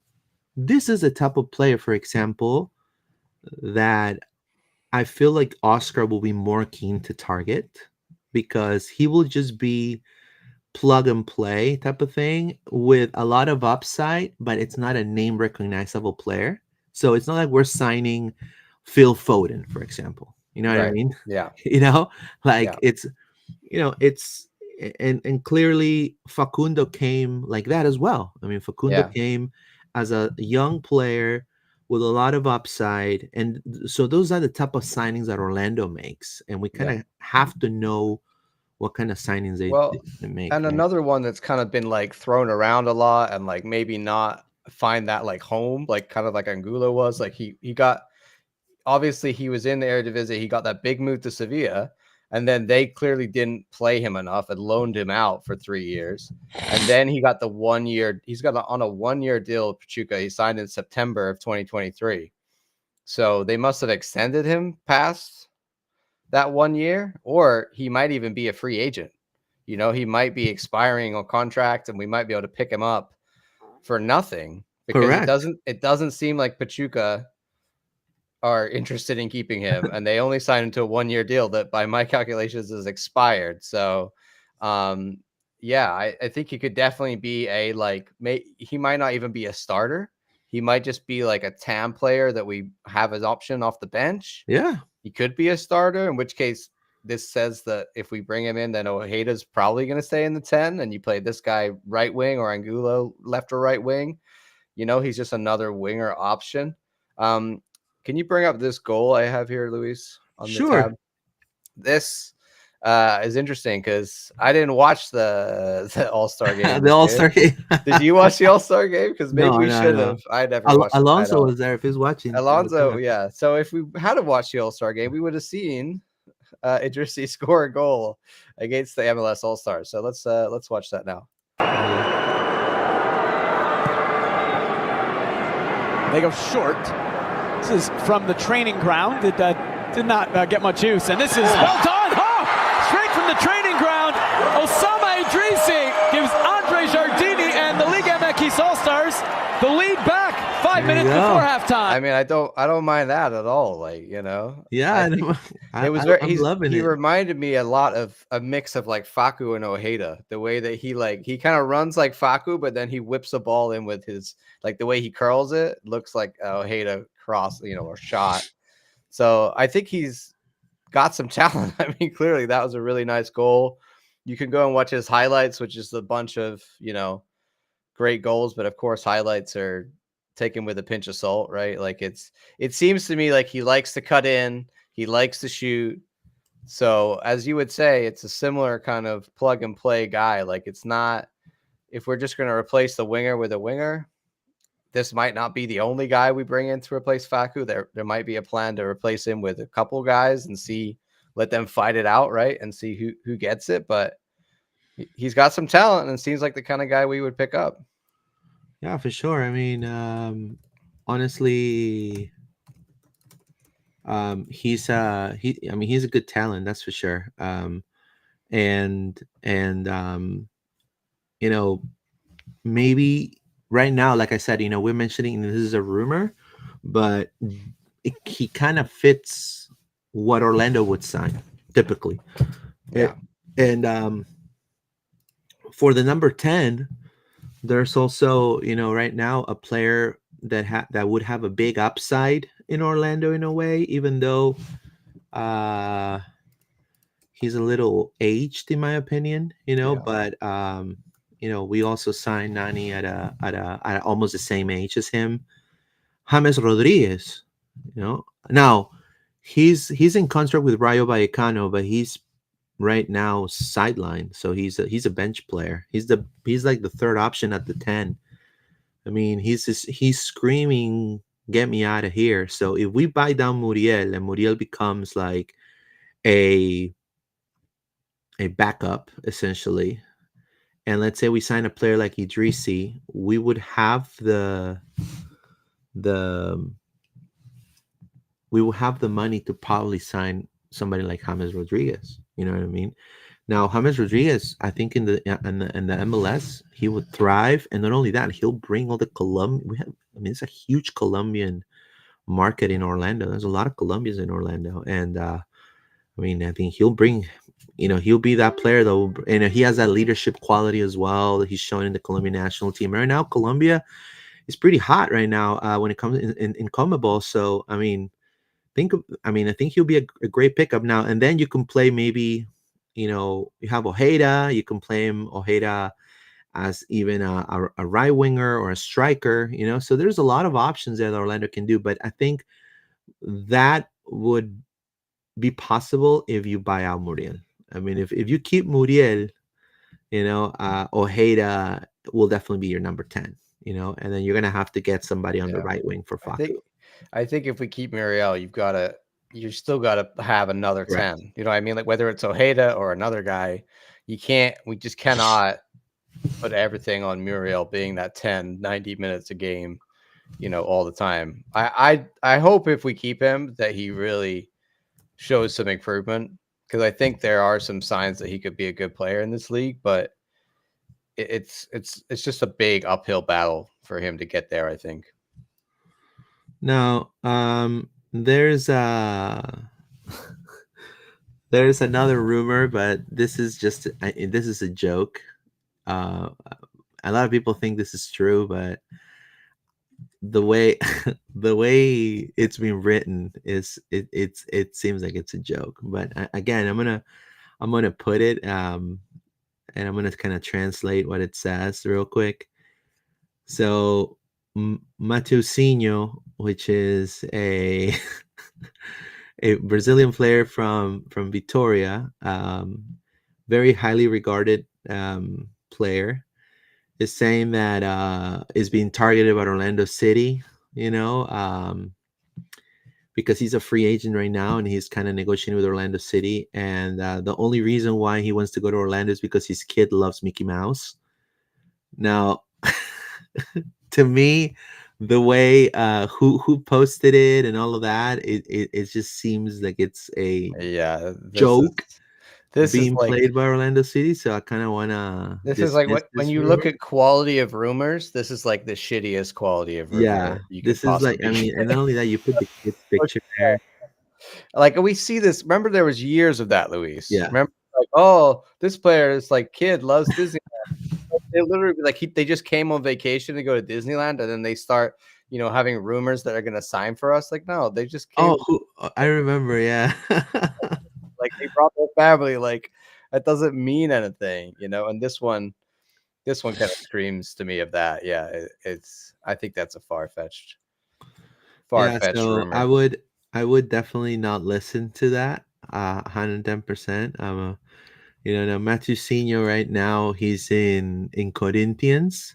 this is a type of player, for example, that I feel like Oscar will be more keen to target because he will just be plug and play type of thing with a lot of upside, but it's not a name recognizable player. So it's not like we're signing Phil Foden, for example. You know what I mean? Yeah. It's, and clearly Facundo came like that as well. I mean, Facundo came as a young player with a lot of upside. And so those are the type of signings that Orlando makes. And we kind of have to know what kind of signings they make. And another one that's kind of been like thrown around a lot and like maybe not find that like home, like kind of like Angulo was. Like he got, obviously he was in the Eredivisie. He got that big move to Sevilla, And then they clearly didn't play him enough and loaned him out for 3 years. And then he got the 1 year. He's got on a 1 year deal with Pachuca. He signed in September of 2023. So they must have extended him past that 1 year, or he might even be a free agent. You know, he might be expiring on contract, and we might be able to pick him up for nothing, because Correct. it doesn't seem like Pachuca are interested in keeping him, and they only signed him to a 1 year deal that by my calculations is expired. So yeah, I think he could definitely be he might not even be a starter. He might just be like a TAM player that we have as option off the bench. Yeah. He could be a starter, in which case this says that if we bring him in, then Ojeda's probably going to stay in the 10, and you play this guy right wing or Angulo left or right wing. You know, he's just another winger option. Can you bring up this goal I have here, Luis, on the Sure. tab? This is interesting because I didn't watch the All-Star game. The All-Star game. Did you watch the All-Star game? Because maybe we should have. I never watched it. Alonso was there if he's watching. Alonso, yeah. So if we had to watch the All-Star game, we would have seen Idrissi score a goal against the MLS All-Stars. So let's watch that now. They go short. This is from the training ground. It did not get much use. And this is well done. Oh, straight from the training ground. Osama Idrissi gives Andre Jardini and the Liga MX All-Stars the lead back 5 minutes before halftime. I mean, I don't mind that at all. Like, you know, yeah, it was very. He reminded me a lot of a mix of like Facu and Ojeda. The way that he kind of runs like Facu, but then he whips the ball in with his, like, the way he curls it looks like Ojeda cross, you know, or shot. So I think he's got some talent. I mean, clearly that was a really nice goal. You can go and watch his highlights, which is a bunch of, you know, great goals, but of course highlights are taken with a pinch of salt, right? Like it seems to me like he likes to cut in, he likes to shoot. So as you would say, it's a similar kind of plug and play guy. Like, it's not, if we're just going to replace the winger with a winger, this might not be the only guy we bring in to replace Facu. There might be a plan to replace him with a couple guys and let them fight it out, right? And see who gets it. But he's got some talent and seems like the kind of guy we would pick up. Yeah, for sure. I mean, honestly, he's a good talent, that's for sure. And you know, maybe right now, like I said, you know, we're mentioning this is a rumor, but he kind of fits what Orlando would sign typically. Yeah. And for the number 10, there's also, you know, right now a player that would have a big upside in Orlando in a way, even though he's a little aged in my opinion, you know. Yeah. But you know, we also signed Nani at almost the same age as him, James Rodriguez. You know, now he's in contract with Rayo Vallecano, but he's right now sidelined, so he's a bench player. He's like the third option at the 10. I mean, he's screaming, "Get me out of here!" So if we buy down Muriel and Muriel becomes like a backup essentially, and let's say we sign a player like Idrissi, we would have the money to probably sign somebody like James Rodriguez. You know what I mean? Now, James Rodriguez, I think in the MLS, he would thrive, and not only that, he'll bring all the it's a huge Colombian market in Orlando. There's a lot of Colombians in Orlando, and I mean, I think he'll bring, you know, he'll be that player though, and he has that leadership quality as well that he's shown in the Colombian national team. Right now, Colombia is pretty hot right now when it comes in CONMEBOL. So I mean, I think he'll be a great pickup now. And then you can play maybe, you know, you have Ojeda, you can play Ojeda as even a right winger or a striker, you know. So there's a lot of options there that Orlando can do. But I think that would be possible if you buy out Muriel. I mean, if you keep Muriel, you know, Ojeda will definitely be your number 10, you know, and then you're going to have to get somebody on the right wing for Facu. I think if we keep Muriel, you've got to you still got to have another Correct. 10. You know what I mean? Like whether it's Ojeda or another guy, we just cannot put everything on Muriel being that 10, 90 minutes a game, all the time. I hope if we keep him that he really shows some improvement, because I think there are some signs that he could be a good player in this league, but it's just a big uphill battle for him to get there, I think. Now, there's there's another rumor, but this is a joke. A lot of people think this is true, but the way the way it's been written it seems like it's a joke. But again, I'm gonna put it and I'm gonna kind of translate what it says real quick. So Matusinho, which is a a Brazilian player from Vitoria, very highly regarded player, is saying that is being targeted by Orlando City, because he's a free agent right now and he's kind of negotiating with Orlando City. And the only reason why he wants to go to Orlando is because his kid loves Mickey Mouse. Now, to me, the way who posted it and all of that, it just seems like it's a joke. This being is like, played by Orlando City, so I kind of want to. this is like when you look at quality of rumors, this is like the shittiest quality of rumor. Yeah, this is like, I mean, and not only that, you put the kid's picture there. Like we see this. Remember, there was years of that, Luis. Yeah. Remember, like, oh, this player is like kid loves Disneyland. They literally they just came on vacation to go to Disneyland, and then they start, having rumors that are going to sign for us. Like, no, they just came. Oh, I remember. Yeah. Like they brought their family. Like that doesn't mean anything, And this one kind of screams to me of that. Yeah, I think that's a far-fetched So rumor. I would definitely not listen to that. 110%. Now Matthew Senior right now he's in Corinthians.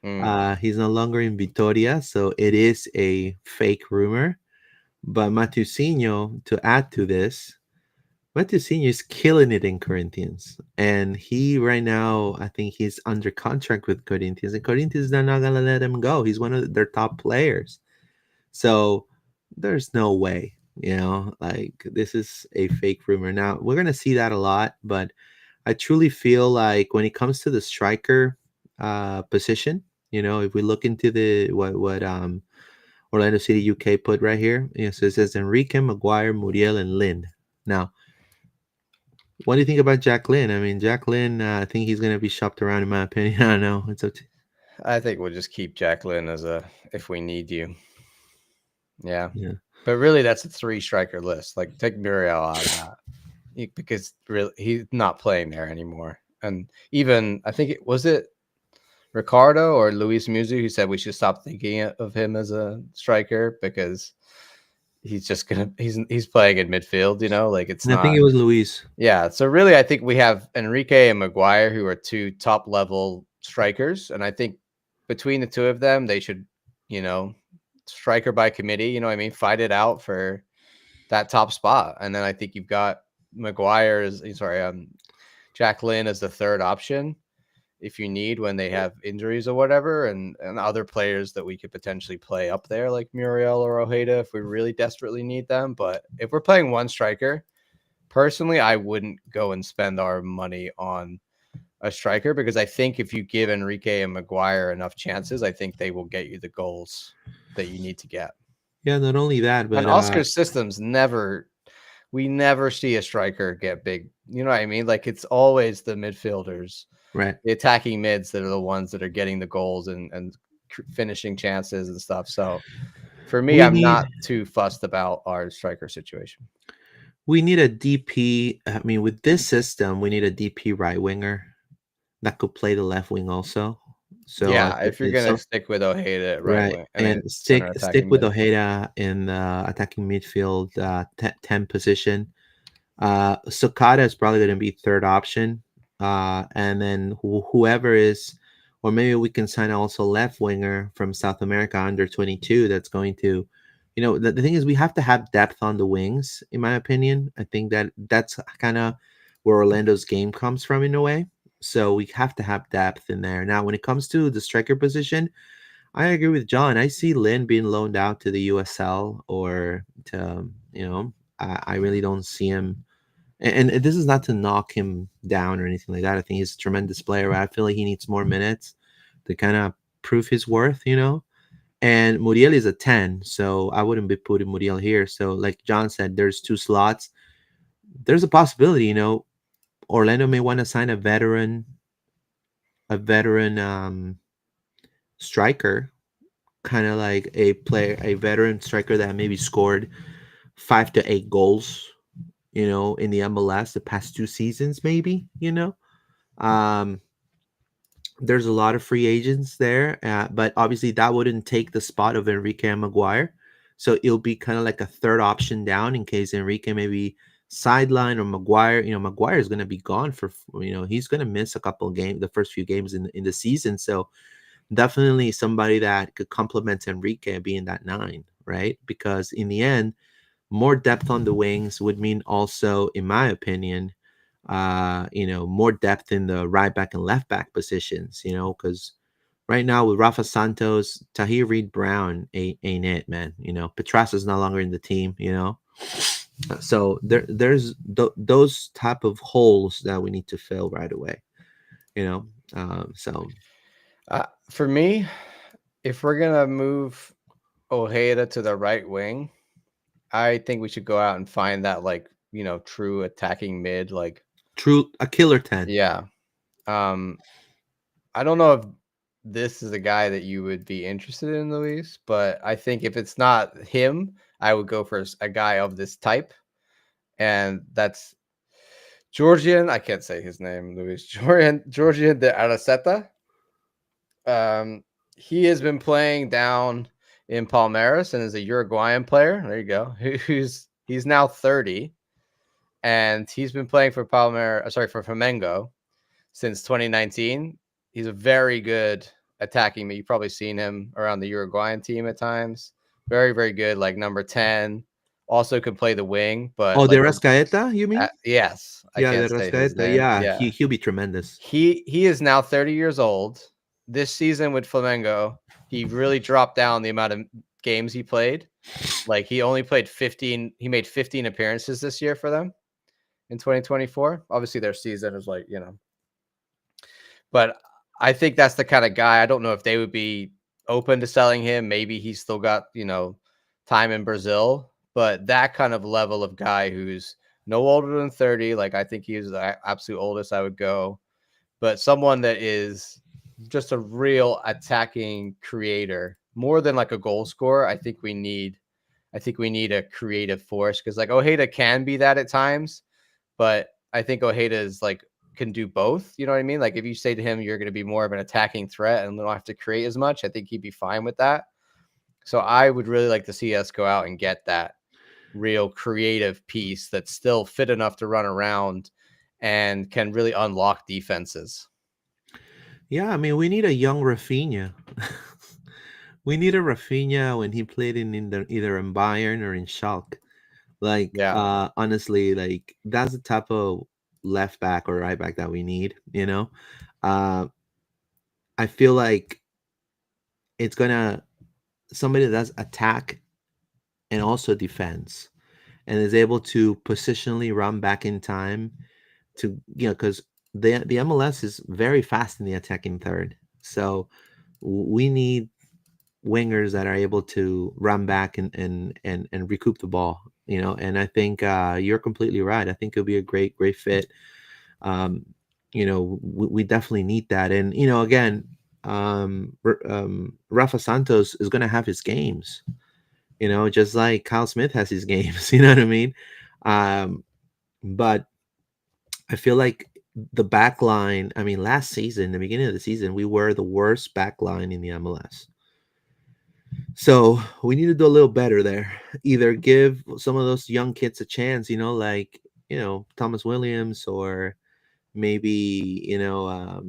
He's no longer in Vitoria, so it is a fake rumor. But Matthew Senior, to add to this, Matthew Senior is killing it in Corinthians, and he right now, I think he's under contract with Corinthians, and Corinthians are not gonna let him go. He's one of their top players, so there's no way, like this is a fake rumor. Now we're gonna see that a lot, but I truly feel like when it comes to the striker position, if we look into the what Orlando City UK put right here, so it says Enrique, Maguire, Muriel, and Lynn. Now, what do you think about Jack Lynn? I mean, Jack Lynn, I think he's going to be shopped around, in my opinion. I don't know. It's up to. I think we'll just keep Jack Lynn as if we need you. Yeah. But really, that's a 3 striker list. Like, take Muriel out of that because really he's not playing there anymore. And even I think was it Ricardo or Luis Muzi who said we should stop thinking of him as a striker because he's just he's playing in midfield, like it's not. I think it was Luis. Yeah. So really, I think we have Enrique and Maguire, who are 2 top level strikers. And I think between the 2 of them, they should, striker by committee, fight it out for that top spot. And then I think you've got Jack Lynn as the 3rd option if you need when they have injuries or whatever, and other players that we could potentially play up there like Muriel or Ojeda if we really desperately need them. But if we're playing 1 striker, personally, I wouldn't go and spend our money on a striker because I think if you give Enrique and Maguire enough chances, I think they will get you the goals that you need to get. Yeah, not only that, but and Oscar's systems we never see a striker get big. You know what I mean? Like it's always the midfielders. Right. The attacking mids that are the ones that are getting the goals and finishing chances and stuff. So for me, I'm not too fussed about our striker situation. We need a DP. I mean, with this system, we need a DP right winger that could play the left wing also. So yeah, if you're going to stick with Ojeda at right wing. And stick with Ojeda in the attacking midfield 10 position. Sokata is probably going to be 3rd option. And then whoever is, or maybe we can sign also left winger from South America under 22 that's going to The thing is, we have to have depth on the wings, in my opinion. I think that's kind of where Orlando's game comes from in a way. So we have to have depth in there. Now, when it comes to the striker position, I agree with John. I see Lynn being loaned out to the USL or to, I really don't see him. And this is not to knock him down or anything like that. I think he's a tremendous player. I feel like he needs more minutes to kind of prove his worth. And Muriel is a 10, so I wouldn't be putting Muriel here. So, like John said, there's 2 slots. There's a possibility. Orlando may want to sign a veteran striker, kind of like a veteran striker that maybe scored 5 to 8 goals, in the MLS the past 2 seasons, maybe. Um, there's a lot of free agents there, but obviously that wouldn't take the spot of Enrique and Maguire. So it'll be kind of like a third option down in case Enrique maybe sideline or Maguire. Maguire is going to be gone he's going to miss a couple of games, the first few games in the season. So definitely somebody that could complement Enrique being that 9, right? Because in the end, more depth on the wings would mean also, in my opinion, more depth in the right back and left back positions, because right now with Rafa Santos, Tahir Reed Brown ain't it, man. Petrasa's no longer in the team. So there's those type of holes that we need to fill right away, so. For me, if we're gonna move Ojeda to the right wing, I think we should go out and find that true attacking mid, a killer 10. Yeah. I don't know if this is a guy that you would be interested in, Luis, but I think if it's not him, I would go for a guy of this type, and that's Georgian. I can't say his name, Luis. Georgian de Araceta. He has been playing down in Palmeiras and is a Uruguayan player. There you go. He's now 30, and he's been playing for for Flamengo since 2019. He's a very good attacking mid. You've probably seen him around the Uruguayan team at times. Very, very good, like number 10. Also can play the wing, but de Rascaeta, you mean? Yes. Yeah, de Rascaeta. Yeah, he'll be tremendous. He is now 30 years old. This season with Flamengo, he really dropped down the amount of games he played. Like he only played 15. He made 15 appearances this year for them in 2024. Obviously, their season is but I think that's the kind of guy. I don't know if they would be open to selling him. Maybe he's still got, time in Brazil, but that kind of level of guy who's no older than 30. Like I think he's the absolute oldest I would go, but someone that is just a real attacking creator more than like a goal scorer. I think we need a creative force, because Ojeda can be that at times, but I think Ojeda is can do both. You know what I mean? Like if you say to him, you're going to be more of an attacking threat and don't have to create as much, I think he'd be fine with that. So I would really like to see us go out and get that real creative piece that's still fit enough to run around and can really unlock defenses. Yeah, I mean, we need a young Rafinha. We need a Rafinha when he played either in Bayern or in Schalke. Honestly, that's the type of left back or right back that we need. I feel like it's somebody that does attack and also defense, and is able to positionally run back in time to because the MLS is very fast in the attacking third. So we need wingers that are able to run back and recoup the ball, and I think you're completely right. I think it'll be a great fit. We definitely need that. And again, Rafa Santos is going to have his games, just like Kyle Smith has his games. You know what I mean? But I feel like the back line, I mean, last season, the beginning of the season, we were the worst back line in the MLS. So we need to do a little better there. Either give some of those young kids a chance, Thomas Williams, or maybe, a lot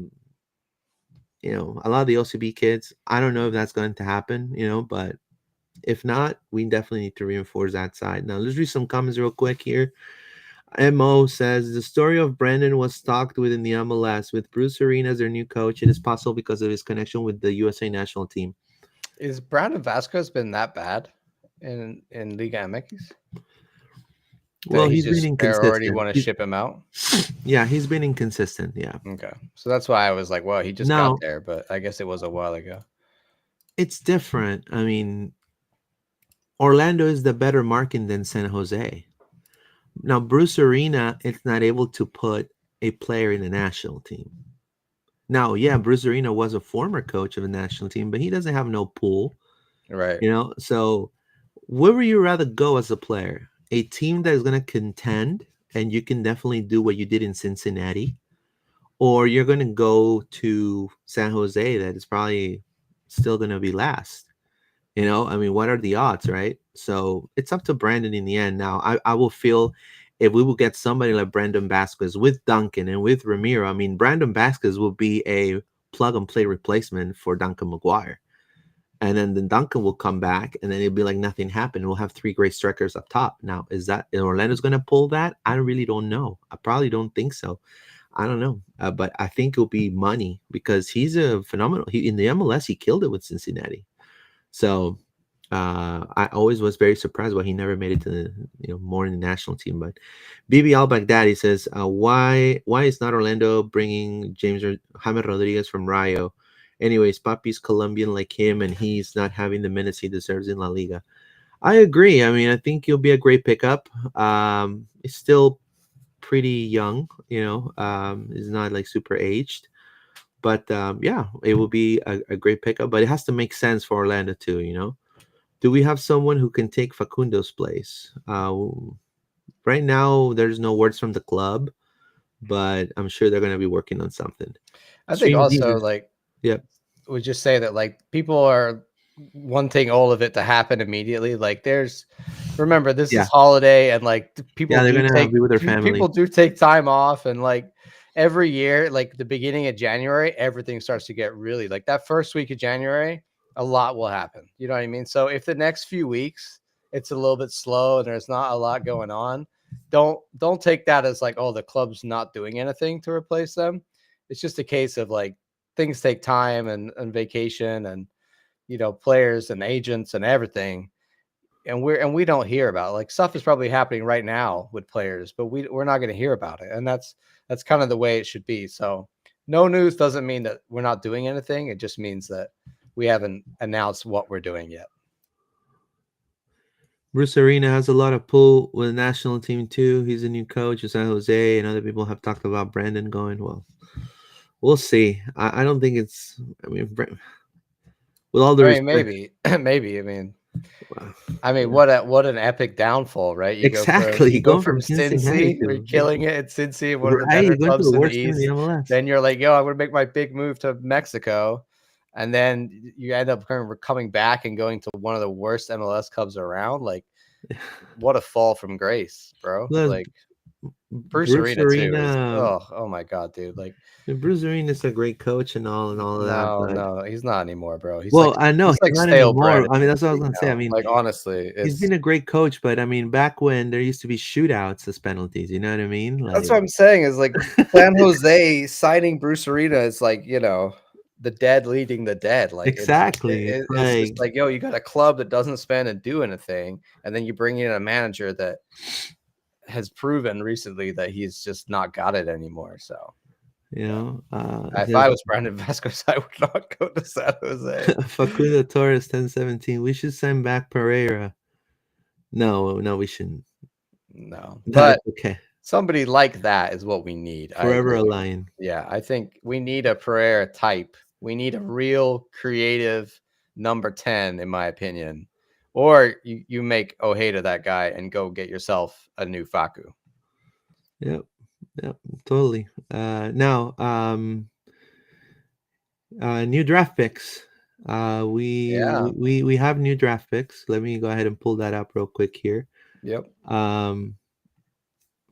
of the OCB kids. I don't know if that's going to happen, but If not, we definitely need to reinforce that side. Now, let's read some comments real quick here. Mo says the story of Brandon was stalked within the MLS with Bruce Arena as their new coach. It is possible because of his connection with the USA national team. Is Brandon Vasquez been that bad in Liga MX? Well, he's been inconsistent. They already want to ship him out. Yeah, he's been inconsistent. Yeah. Okay, so that's why I was like, well, he just got there, but I guess it was a while ago. It's different. I mean, Orlando is the better market than San Jose. Now, Bruce Arena is not able to put a player in the national team. Now, yeah, Bruce Arena was a former coach of the national team, but he doesn't have no pool. Right. You know, so where would you rather go as a player? A team that is going to contend and you can definitely do what you did in Cincinnati, or you're going to go to San Jose that is probably still going to be last. You know, I mean, what are the odds, right? So it's up to Brandon in the end. Now, I will feel if we will get somebody like Brandon Vasquez with Duncan and with Ramiro, I mean, Brandon Vasquez will be a plug-and-play replacement for Duncan McGuire. And then Duncan will come back, and then it'll be like nothing happened. We'll have three great strikers up top. Now, is Orlando's going to pull that? I really don't know. I probably don't think so. I don't know. But I think it'll be money because he's a phenomenal. In the MLS, he killed it with Cincinnati. So I always was very surprised why he never made it to the more in the national team. But BB Al Baghdadi says, why is not Orlando bringing James Rodriguez from Rayo? Anyways, Papi's Colombian like him, and he's not having the minutes he deserves in La Liga. I agree. I mean, I think he'll be a great pickup. He's still pretty young, he's not like super aged. But yeah, it will be a great pickup, but it has to make sense for Orlando too, Do we have someone who can take Facundo's place? Right now, there's no words from the club, but I'm sure they're going to be working on something. I think also, yeah, we just say that like people are wanting all of it to happen immediately. Like remember, this is holiday, and like people they're going to be with their family. People do take time off, and like every year, like the beginning of January, everything starts to get really like that first week of January, a lot will happen. You know what I mean? So if the next few weeks it's a little bit slow and there's not a lot going on, don't take that as like, oh, the club's not doing anything to replace them. It's just a case of like things take time and vacation and players and agents and everything. And we don't hear about it. Like stuff is probably happening right now with players, but we're not going to hear about it. And that's kind of the way it should be. So no news doesn't mean that we're not doing anything. It just means that we haven't announced what we're doing yet. Bruce Arena has a lot of pull with the national team too. He's a new coach of San Jose, and other people have talked about Brandon going. Well, we'll see. I don't think it's. I mean, with all the respect, maybe. I mean, wow. What an epic downfall, right? You go from Cincy, you're killing it at Cincy, one of the better clubs in the East. Then you're like, yo, I'm gonna make my big move to Mexico, and then you end up coming back and going to one of the worst MLS clubs around. Like, what a fall from grace, bro! Like Bruce Arena too. Oh my god, dude! Like Bruce Arena is a great coach and all of that. No, he's not anymore, bro. I know he's not anymore. I mean, that's what I was gonna say. I mean, like honestly, he's been a great coach, but I mean, back when there used to be shootouts as penalties, you know what I mean? Like, that's what I'm saying. Is like San Jose signing Bruce Arena is like the dead leading the dead. Like exactly. It's just like, yo, you got a club that doesn't spend and do anything, and then you bring in a manager that has proven recently that he's just not got it anymore. So, if I was Brandon Vasquez, I would not go to San Jose. Facundo Torres 1017. We should send back Pereira. No, we shouldn't. No, but okay. Somebody like that is what we need. Forever a Lion. Yeah, I think we need a Pereira type. We need a real creative number 10, in my opinion. Or you make Ojeda that guy and go get yourself a new Facu. Yep, totally. Now, new draft picks. We have new draft picks. Let me go ahead and pull that up real quick here. Yep. Let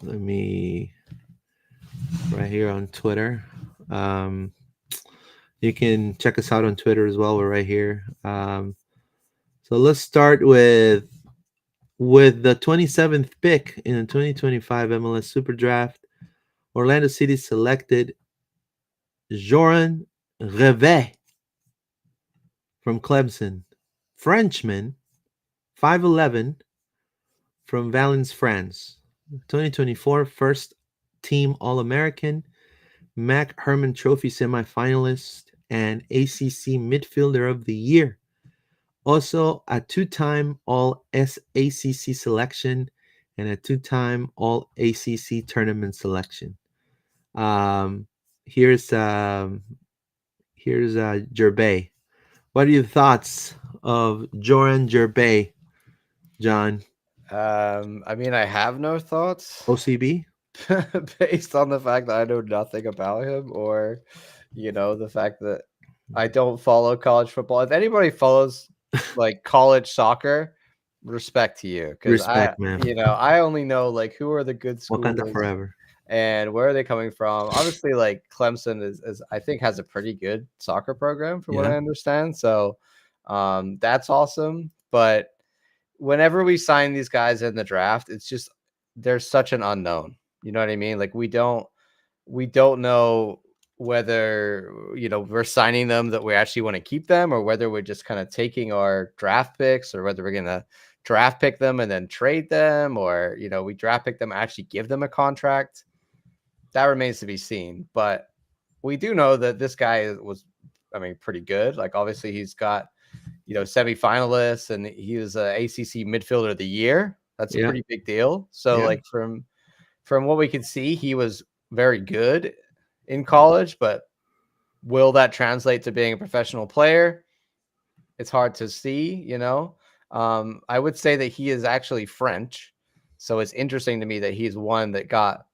me right here on Twitter. You can check us out on Twitter as well. We're right here. So So let's start with the 27th pick in the 2025 MLS Super Draft. Orlando City selected Joran Revet from Clemson, Frenchman, 5'11", from Valence, France. 2024 first team All-American, Mac Herman Trophy semifinalist, and ACC Midfielder of the Year. Also a two-time All-ACC selection and a two-time All-ACC tournament selection. Here's Gerbet. What are your thoughts of Joran Gerbet, John? I mean, I have no thoughts OCB? based on the fact that I know nothing about him, or the fact that I don't follow college football. If anybody follows like college soccer, respect to you, because Respect, man. I only know like who are the good schools Wakanda forever. and where are they coming from. Obviously, like Clemson is I think has a pretty good soccer program from what I understand. So that's awesome. But whenever we sign these guys in the draft, it's just there's such an unknown. You know what I mean? Like we don't know whether we're signing them that we actually want to keep them, or whether we're just kind of taking our draft picks, or whether we're gonna draft pick them and then trade them, or we draft pick them and actually give them a contract. That remains to be seen. But we do know that this guy was, pretty good. Like obviously he's got semifinalists, and he was a ACC Midfielder of the Year. That's a pretty big deal. So like from what we can see, he was very good in college, but will that translate to being a professional player? It's hard to see, I would say that he is actually French. So it's interesting to me that he's one that got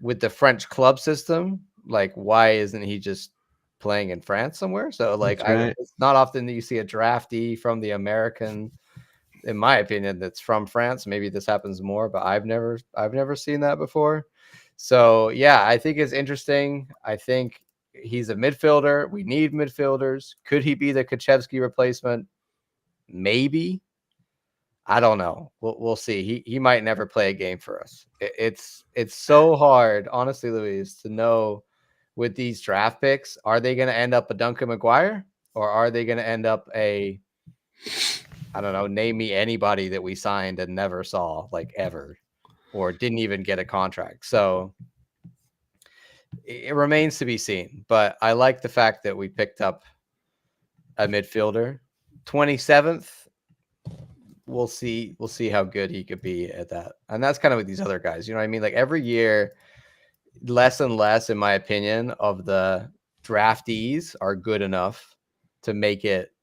with the French club system. Like, why isn't he just playing in France somewhere? So like, it's not often that you see a draftee from the American, in my opinion, that's from France. Maybe this happens more, but I've never seen that before. So yeah, I think it's interesting. I think he's a midfielder. We need midfielders. Could he be the Kuchevsky replacement? Maybe. I don't know. We'll see. He might never play a game for us. It's so hard, honestly, Luis, to know with these draft picks. Are they going to end up a Duncan McGuire, or are they going to end up a, I don't know, name me anybody that we signed and never saw, like ever, or didn't even get a contract. So it remains to be seen. But I like the fact that we picked up a midfielder. 27th. We'll see how good he could be at that. And that's kind of with these other guys. You know what I mean? Like every year, less and less, in my opinion, of the draftees are good enough to make it,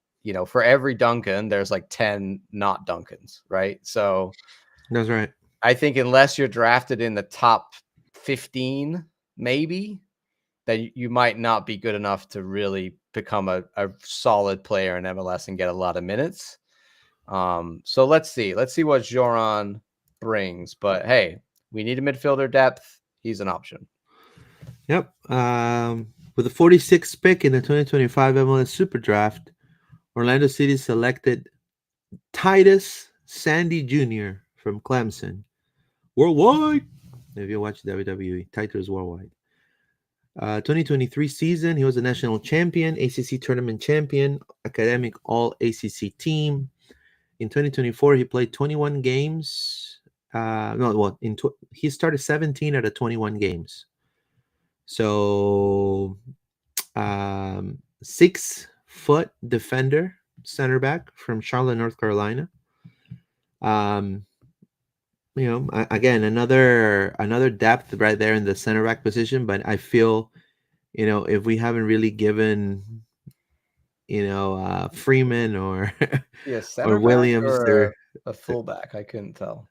for every Duncan, there's like 10 not Duncans, right? So that's right. I think unless you're drafted in the top 15, maybe, then you might not be good enough to really become a solid player in MLS and get a lot of minutes. So let's see what Joran brings. But hey, we need a midfielder depth. He's an option. Yep. With the 46th pick in the 2025 MLS Super Draft, Orlando City selected Titus Sandy Jr. from Clemson. Worldwide. If you watch WWE, Titus Worldwide. 2023 season, he was a national champion, ACC tournament champion, academic All-ACC team. In 2024, he played 21 games. He started 17 out of 21 games. So, 6-foot defender, center back from Charlotte, North Carolina. Again, another depth right there in the center back position. But I feel, if we haven't really given, Freeman or or Williams or a fullback, I couldn't tell.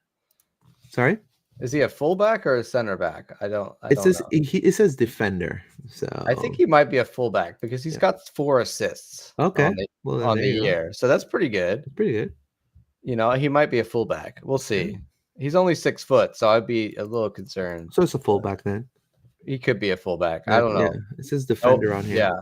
Sorry, is he a fullback or a center back? It says defender. So I think he might be a fullback because he's got 4 assists. Okay, on the year, so that's pretty good. Pretty good. He might be a fullback. We'll see. He's only 6 foot, so I'd be a little concerned. So it's a fullback then. He could be a fullback. I don't know. Yeah. It says defender on here. Yeah.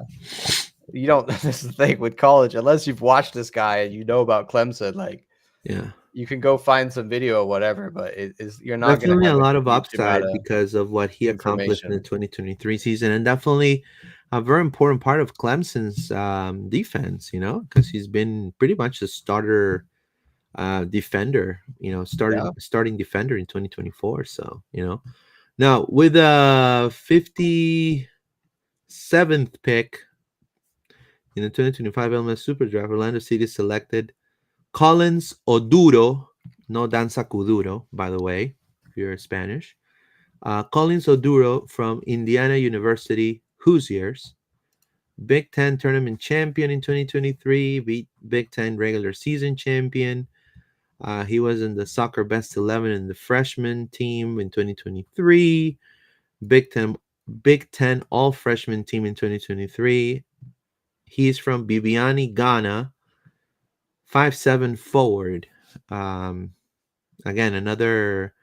you don't. This is the thing with college, unless you've watched this guy and you know about Clemson, like Yeah. you can go find some video or whatever, but it is you're not going to Definitely have a a lot of huge amount upside of because of what he accomplished in the information. 2023 season, and definitely a very important part of Clemson's defense, because he's been pretty much a starter defender, Yeah. starting defender in 2024. So, now with a 57th pick in the 2025 MLS Super Draft, Orlando City selected Collins Oduro, no Danza Kuduro, by the way, if you're Spanish. Collins Oduro from Indiana University Hoosiers, Big Ten tournament champion in 2023, Big Ten regular season champion. He was in the soccer best 11 in the freshman team in 2023, Big Ten all freshman team in 2023. He's from Bibiani, Ghana, 5'7" forward. Again, another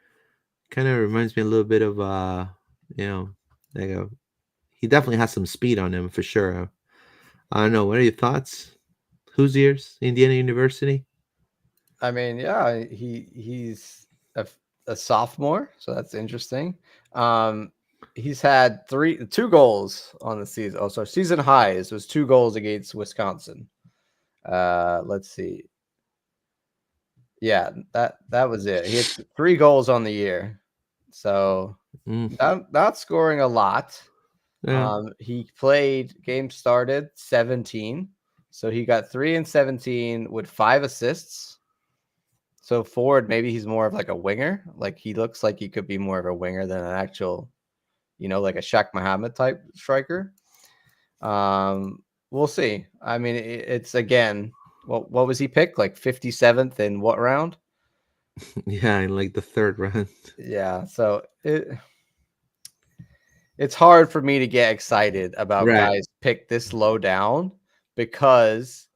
kind of reminds me a little bit of like he definitely has some speed on him for sure. I don't know. What are your thoughts? Hoosiers, Indiana University. I mean, yeah, he's a sophomore, so that's interesting. He's had 2 goals on the season. Oh, sorry, season highs was 2 goals against Wisconsin. Let's see. Yeah, that was it. He had 3 goals on the year, so not scoring a lot. Yeah. He played games started 17, so he got 3 and 17 with 5 assists. So forward, maybe he's more of like a winger. Like he looks like he could be more of a winger than an actual, like a Shaq Muhammad type striker. We'll see. I mean, it's again, what was he picked? Like 57th in what round? Yeah, in like the 3rd round. Yeah. So it's hard for me to get excited about Right. guys picked this low down because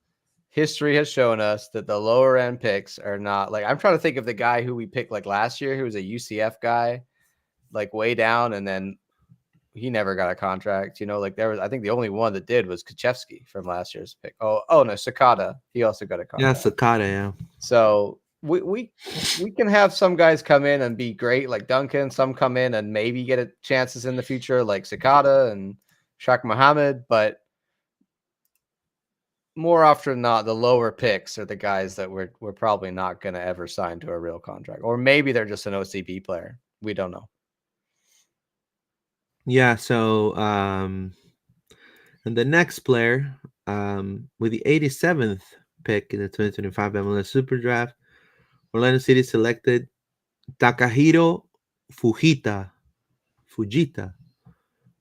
history has shown us that the lower end picks are not like I'm trying to think of the guy who we picked like last year, who was a UCF guy, like way down, and then he never got a contract. Like there was, I think the only one that did was Kuchevsky from last year's pick. Oh no, Sakata. He also got a Yeah, contract. Sakata, yeah. So we can have some guys come in and be great, like Duncan. Some come in and maybe get chances in the future, like Sakata and Shaq Muhammad. But more often than not, the lower picks are the guys that we're probably not going to ever sign to a real contract, or maybe they're just an OCB player. We don't know. Yeah. So, and the next player, with the 87th pick in the 2025 MLS Super Draft, Orlando City selected Takahiro Fujita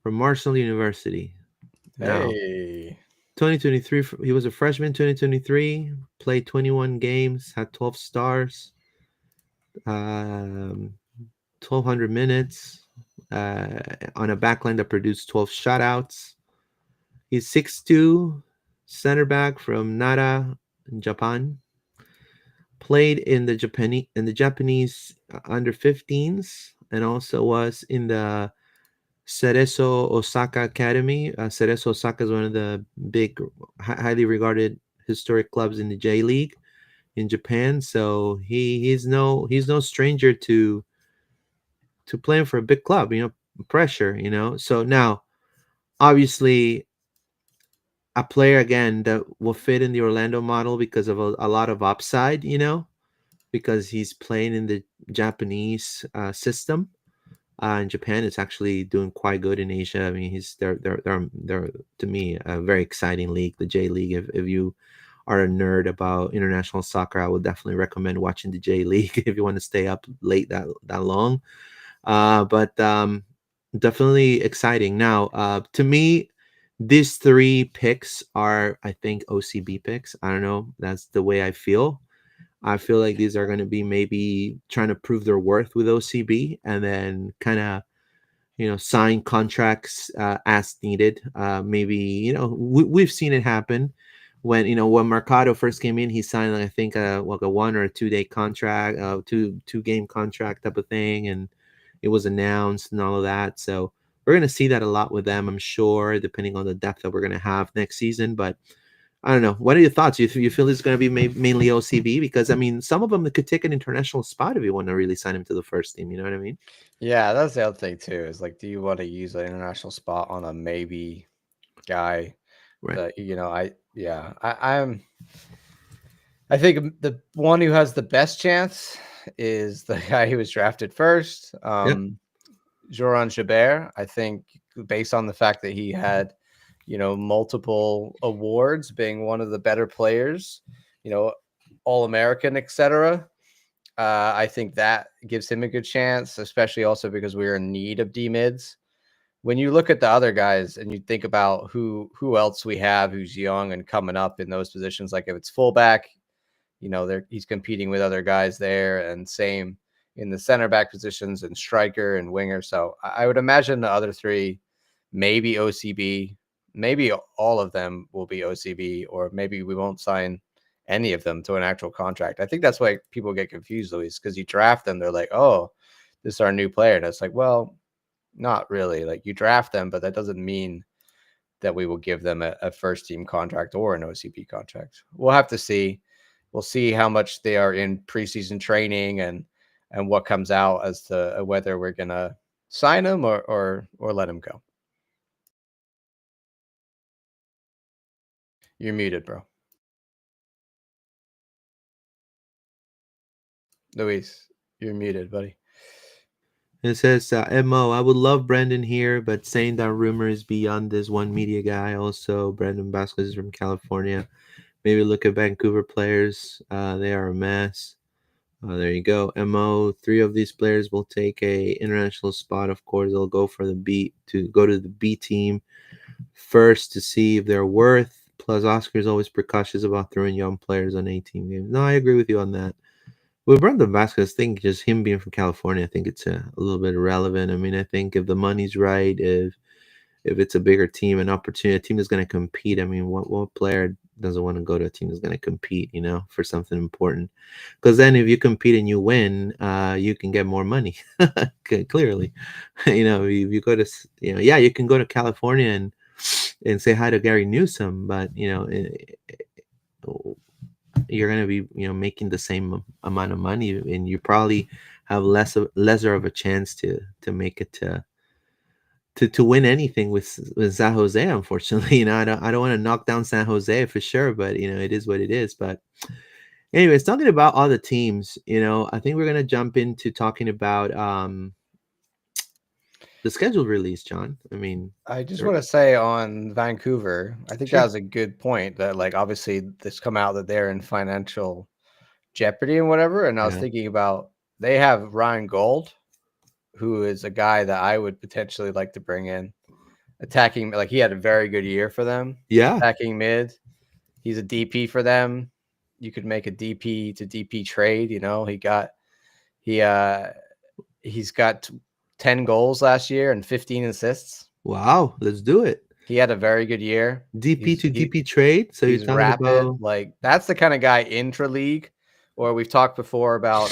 from Marshall University. Now, Hey. 2023, he was a freshman. 2023, played 21 games, had 12 stars, 1,200 minutes on a backline that produced 12 shutouts. He's 6'2", center back from Nara, Japan. Played in the Japanese under 15s, and also was in the Cerezo Osaka Academy. Cerezo Osaka is one of the big, highly regarded historic clubs in the J League in Japan. So he's no stranger to playing for a big club. Pressure. So now, obviously, a player again that will fit in the Orlando model because of a lot of upside. Because he's playing in the Japanese system. In Japan, it's actually doing quite good in Asia. I mean, they're to me a very exciting league, the J League. If you are a nerd about international soccer, I would definitely recommend watching the J League if you want to stay up late that long. But definitely exciting. Now, to me, these 3 picks are, I think, OCB picks. I don't know. That's the way I feel. I feel like these are going to be maybe trying to prove their worth with OCB and then kind of, sign contracts as needed. Maybe, we've seen it happen when Mercado first came in. He signed, I think, like a 1 or a 2 day contract, two game contract type of thing. And it was announced and all of that. So we're going to see that a lot with them, I'm sure, depending on the depth that we're going to have next season. But I don't know. What are your thoughts? You feel it's going to be mainly OCB? Because, I mean, some of them could take an international spot if you want to really sign him to the first team. You know what I mean? Yeah, that's the other thing, too, is like, do you want to use an international spot on a maybe guy? Right. That, I think the one who has the best chance is the guy who was drafted first, Joran Chabert. I think based on the fact that he had, multiple awards, being one of the better players, All-American, etc. I think that gives him a good chance, especially also because we're in need of D-mids. When you look at the other guys and you think about who else we have who's young and coming up in those positions, like if it's fullback, he's competing with other guys there, and same in the center back positions and striker and winger. So I would imagine the other three, maybe OCB, maybe all of them will be OCB, or maybe we won't sign any of them to an actual contract. I think that's why people get confused, Luis, because you draft them, they're like, oh, this is our new player. And it's like, well, not really. Like, you draft them, but that doesn't mean that we will give them a first team contract or an OCB contract. We'll have to see. We'll see how much they are in preseason training and what comes out as to whether we're going to sign them or let them go. You're muted, bro. Luis, you're muted, buddy. It says, Mo, I would love Brandon here, but saying that rumor is beyond this one media guy. Also, Brandon Vasquez is from California. Maybe look at Vancouver players. They are a mess. There you go. Mo, 3 of these players will take a international spot. Of course, they'll go for go to the B team first to see if they're worth. Plus, Oscar is always precautious about throwing young players on A-team games. No, I agree with you on that. With Brandon Vasquez, I think just him being from California, I think it's a little bit irrelevant. I mean, I think if the money's right, if it's a bigger team, an opportunity, a team is going to compete. I mean, what player doesn't want to go to a team that's going to compete, for something important? Because then if you compete and you win, you can get more money. Clearly, if you go to, you can go to California and say hi to Gary Newsom, but you're going to be making the same amount of money, and you probably have lesser of a chance to make it to win anything with San Jose. Unfortunately, I don't want to knock down San Jose for sure, but it is what it is. But anyways, talking about all the teams, I think we're going to jump into talking about the schedule release, John. I mean, I just want to say on Vancouver, I think that was a good point, that like obviously this come out that they're in financial jeopardy and whatever. And I was thinking about, they have Ryan Gold, who is a guy that I would potentially like to bring in. Attacking, like he had a very good year for them. Yeah. Attacking mid. He's a DP for them. You could make a DP to DP trade, he's got 10 goals last year and 15 assists. Wow, let's do it. He had a very good year. DP to DP trade. So he's rapid. About... Like that's the kind of guy intra-league, or we've talked before about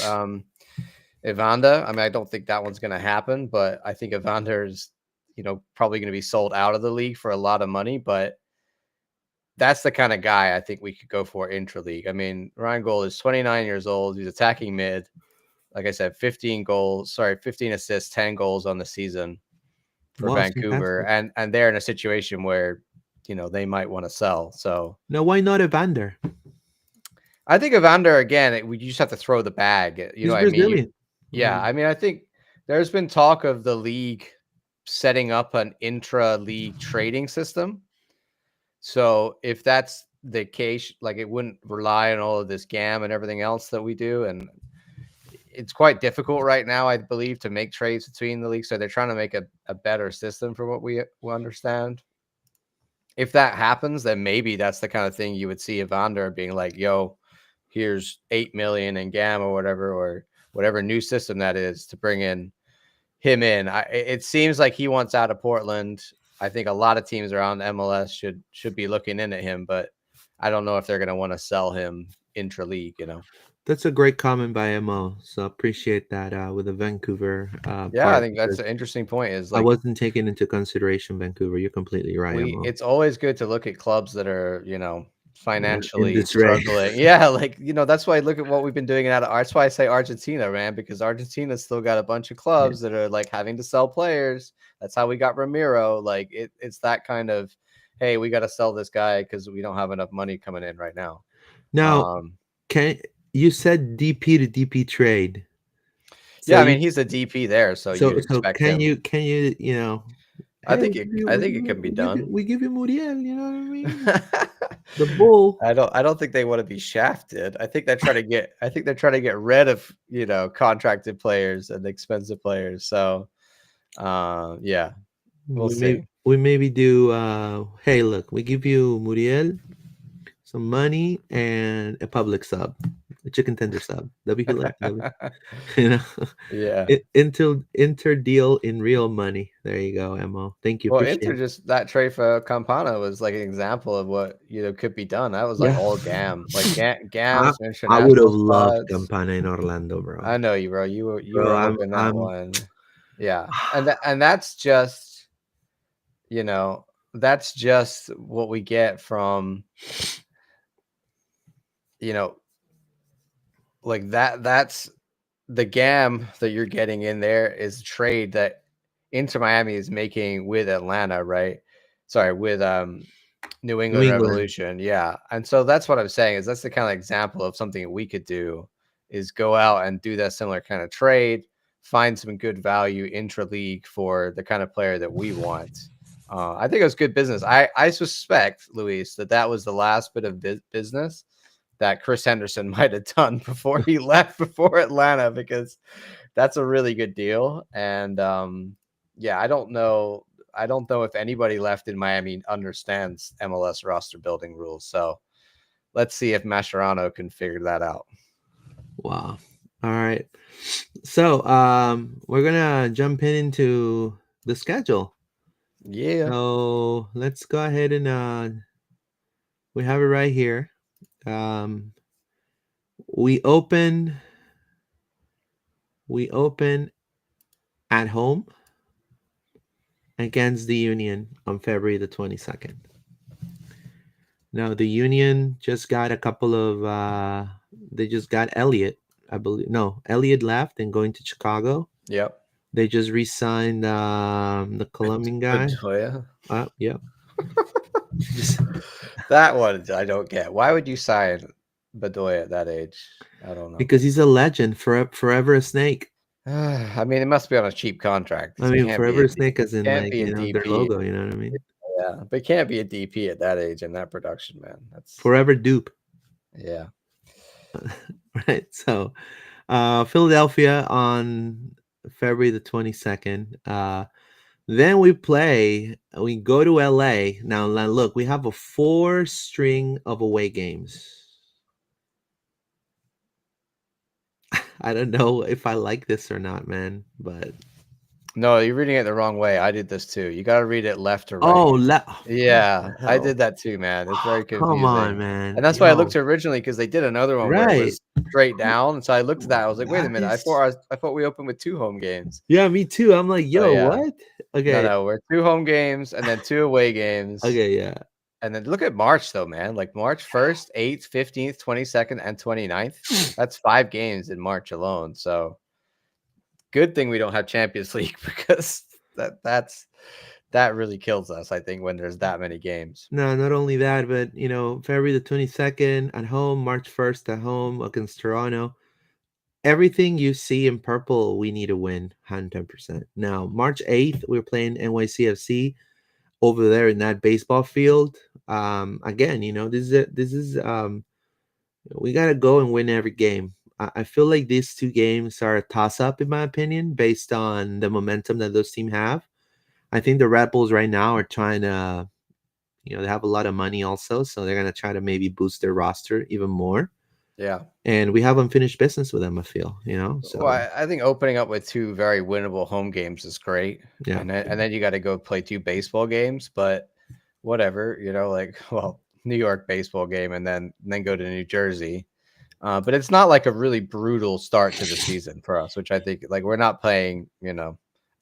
Evander. I mean, I don't think that one's going to happen, but I think Evander is, probably going to be sold out of the league for a lot of money. But that's the kind of guy I think we could go for intra-league. I mean, Ryan Gold is 29 years old. He's attacking mid. Like I said, 15 assists, 10 goals on the season for Vancouver. And they're in a situation where, they might want to sell. So no, why not Evander? I think Evander, again, you just have to throw the bag. He's Brazilian. Yeah. I mean, I think there's been talk of the league setting up an intra-league trading system. So if that's the case, like it wouldn't rely on all of this GAM and everything else that we do. And it's quite difficult right now, I believe, to make trades between the leagues. So they're trying to make a better system for what we understand. If that happens, then maybe that's the kind of thing you would see Evander being like, yo, here's 8 million in GAM or whatever new system that is to bring him in. It seems like he wants out of Portland. I think a lot of teams around MLS should be looking in at him, but I don't know if they're going to want to sell him intra-league, That's a great comment by Mo. So appreciate that with the Vancouver Yeah, I part. think that's an interesting point. Is I like wasn't taking into consideration Vancouver. You're completely right, Mo. it's always good to look at clubs that are, In financially disarray. struggling. Yeah, like, that's why I look at what we've been doing that's why I say Argentina, man, because Argentina's still got a bunch of clubs that are like having to sell players. That's how we got Ramiro. Like it's that kind of, hey, we got to sell this guy because we don't have enough money coming in right now. Now, you said DP to DP trade? So yeah, I mean he's a DP there, so you expect can him. you I hey, think it can be done. we give you Muriel, you know what I mean? The bull. I don't think they want to be shafted. I think they're trying to get rid of, contracted players and expensive players. So yeah, we'll see. We maybe do hey, look, we give you Muriel, some money, and a public sub, a chicken tender sub. That'd be hilarious. You know, Yeah. Inter deal in real money. There you go, Mo. Thank you. Well, Appreciate Inter it. just that trade for Campana was like an example of what could be done. That was like all GAM, like GAM's I international would have loved squads. Campana in Orlando, bro. I know you, bro. You Bro, were hoping that one. Yeah, and that's just that's just what we get from like that's the GAM that you're getting in there is a trade that Inter Miami is making with Atlanta, right? Sorry, with New England Revolution. Yeah. And so that's what I'm saying is that's the kind of example of something we could do is go out and do that similar kind of trade, find some good value intra-league for the kind of player that we want. I think it was good business. I suspect, Luis, that was the last bit of business that Chris Henderson might have done before he left before Atlanta, because that's a really good deal. And yeah, I don't know if anybody left in Miami understands MLS roster building rules. So let's see if Mascherano can figure that out. Wow. All right. So we're gonna jump into the schedule. Yeah. So let's go ahead and we have it right here. We open at home against the Union on February the 22nd. Now the Union just got a couple of they just got Elliott, I believe. No, Elliott left and going to Chicago. Yep. They just re-signed the Colombian guy. Bedoya. Yep. That one I don't get. Why would you sign Bedoya at that age? I don't know. Because he's a legend, forever a Snake. I mean, it must be on a cheap contract. I mean, forever a Snake as in like their logo. You know what I mean? Yeah, but it can't be a DP at that age and that production, man. That's forever dupe. Yeah. Right. So, Philadelphia on February the 22nd. Then we go to LA. Now, look, we have a 4 string of away games. I don't know if I like this or not, man, but no, you're reading it the wrong way. I did this too. You got to read it left to right. Oh, yeah, I did that too, man. It's very confusing. Come on, man. And that's why I looked originally, because they did another one where it was straight down. And so I looked at that. I was like, wait a minute. I thought we opened with 2 home games. Yeah, me too. I'm like, yo, what? Okay. No, we're 2 home games and then 2 away games. Okay, yeah. And then look at March, though, man. Like March 1st, 8th, 15th, 22nd, and 29th. That's 5 games in March alone. So good thing we don't have Champions League, because that really kills us, I think, when there's that many games. No, not only that, but February the 22nd at home, March 1st at home against Toronto. Everything you see in purple, we need to win 110%. Now, March 8th, we're playing NYCFC over there in that baseball field. Again, this is we gotta go and win every game. I feel like these 2 games are a toss-up, in my opinion, based on the momentum that those teams have. I think the Red Bulls right now are trying to, they have a lot of money also, so they're gonna try to maybe boost their roster even more. Yeah. And we have unfinished business with them, I feel, So well, I think opening up with 2 very winnable home games is great. Yeah. And then you got to go play 2 baseball games, but whatever, New York baseball game and then go to New Jersey. But it's not like a really brutal start to the season for us, which I think like we're not playing,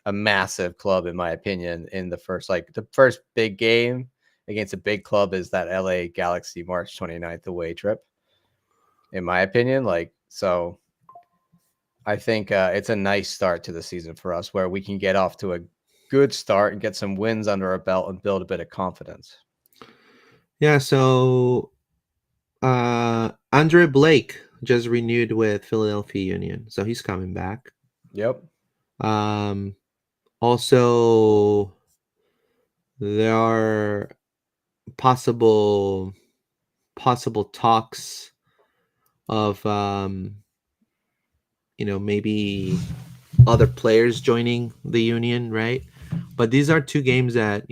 a massive club, in my opinion, in the first big game against a big club is that LA Galaxy March 29th away trip, in my opinion. So I think it's a nice start to the season for us where we can get off to a good start and get some wins under our belt and build a bit of confidence. Yeah, so Andre Blake just renewed with Philadelphia Union, so he's coming back. Yep. Also, there are possible talks of maybe other players joining the Union, right? But these are two games that,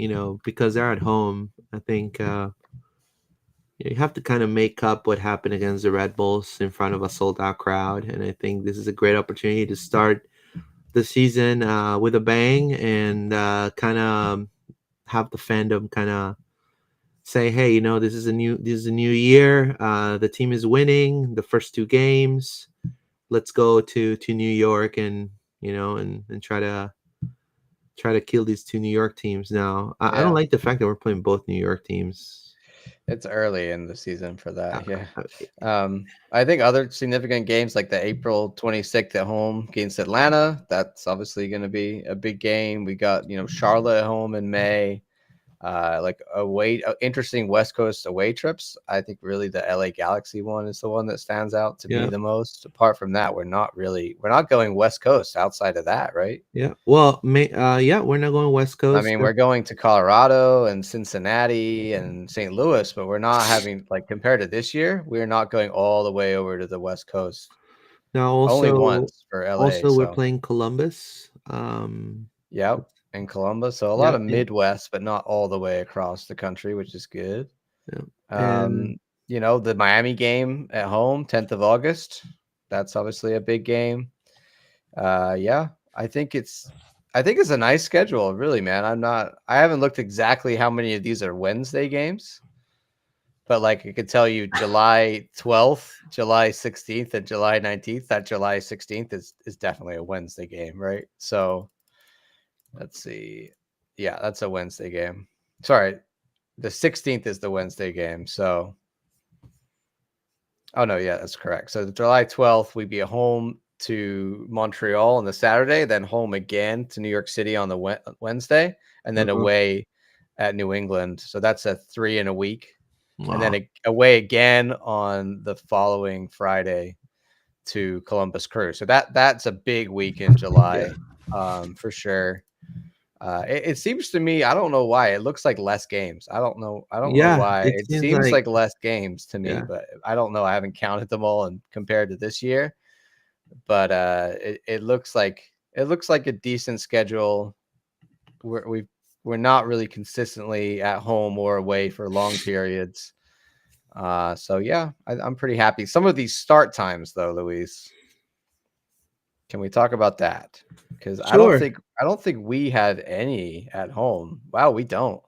because they're at home, I think you have to kind of make up what happened against the Red Bulls in front of a sold-out crowd. And I think this is a great opportunity to start the season with a bang and kind of have the fandom kind of say, hey, this is a new year. The team is winning the first two games. Let's go to New York and and try to kill these two New York teams. Now, I don't like the fact that we're playing both New York teams. It's early in the season for that. Yeah. I think other significant games like the April 26th at home against Atlanta, that's obviously going to be a big game. We got, Charlotte at home in May. Interesting West Coast away trips. I think really the LA Galaxy one is the one that stands out to me the most. Apart from that, we're not going West Coast outside of that, right? Yeah. Well, we're not going West Coast. I mean, we're going to Colorado and Cincinnati and St. Louis, but we're not having compared to this year, we're not going all the way over to the West Coast. Now, also, only once for LA. Also, we're playing Columbus. Yep. In Columbus, so a lot of Midwest, but not all the way across the country, which is good. Yeah. The Miami game at home, 10th of August. That's obviously a big game. I think it's a nice schedule, really, man. I haven't looked exactly how many of these are Wednesday games, but I could tell you July 12th, July 16th, and July 19th. That July 16th is definitely a Wednesday game, right? So let's see. Yeah, that's a Wednesday game. Sorry, the 16th is the Wednesday game. So, oh no, yeah, that's correct. So July 12th, we'd be home to Montreal on the Saturday, then home again to New York City on the Wednesday, and then away at New England. So that's a 3 in a week. Wow. And then away again on the following Friday to Columbus Crew. So that's a big week in July, for sure. It seems to me, I don't know why it looks like less games. I don't know why it seems like less games to me, but I don't know. I haven't counted them all and compared to this year, but it looks like a decent schedule. We're not really consistently at home or away for long periods. So yeah, I'm pretty happy. Some of these start times though, Luis, can we talk about that? Because sure. I don't think we have any at home. Wow, we don't.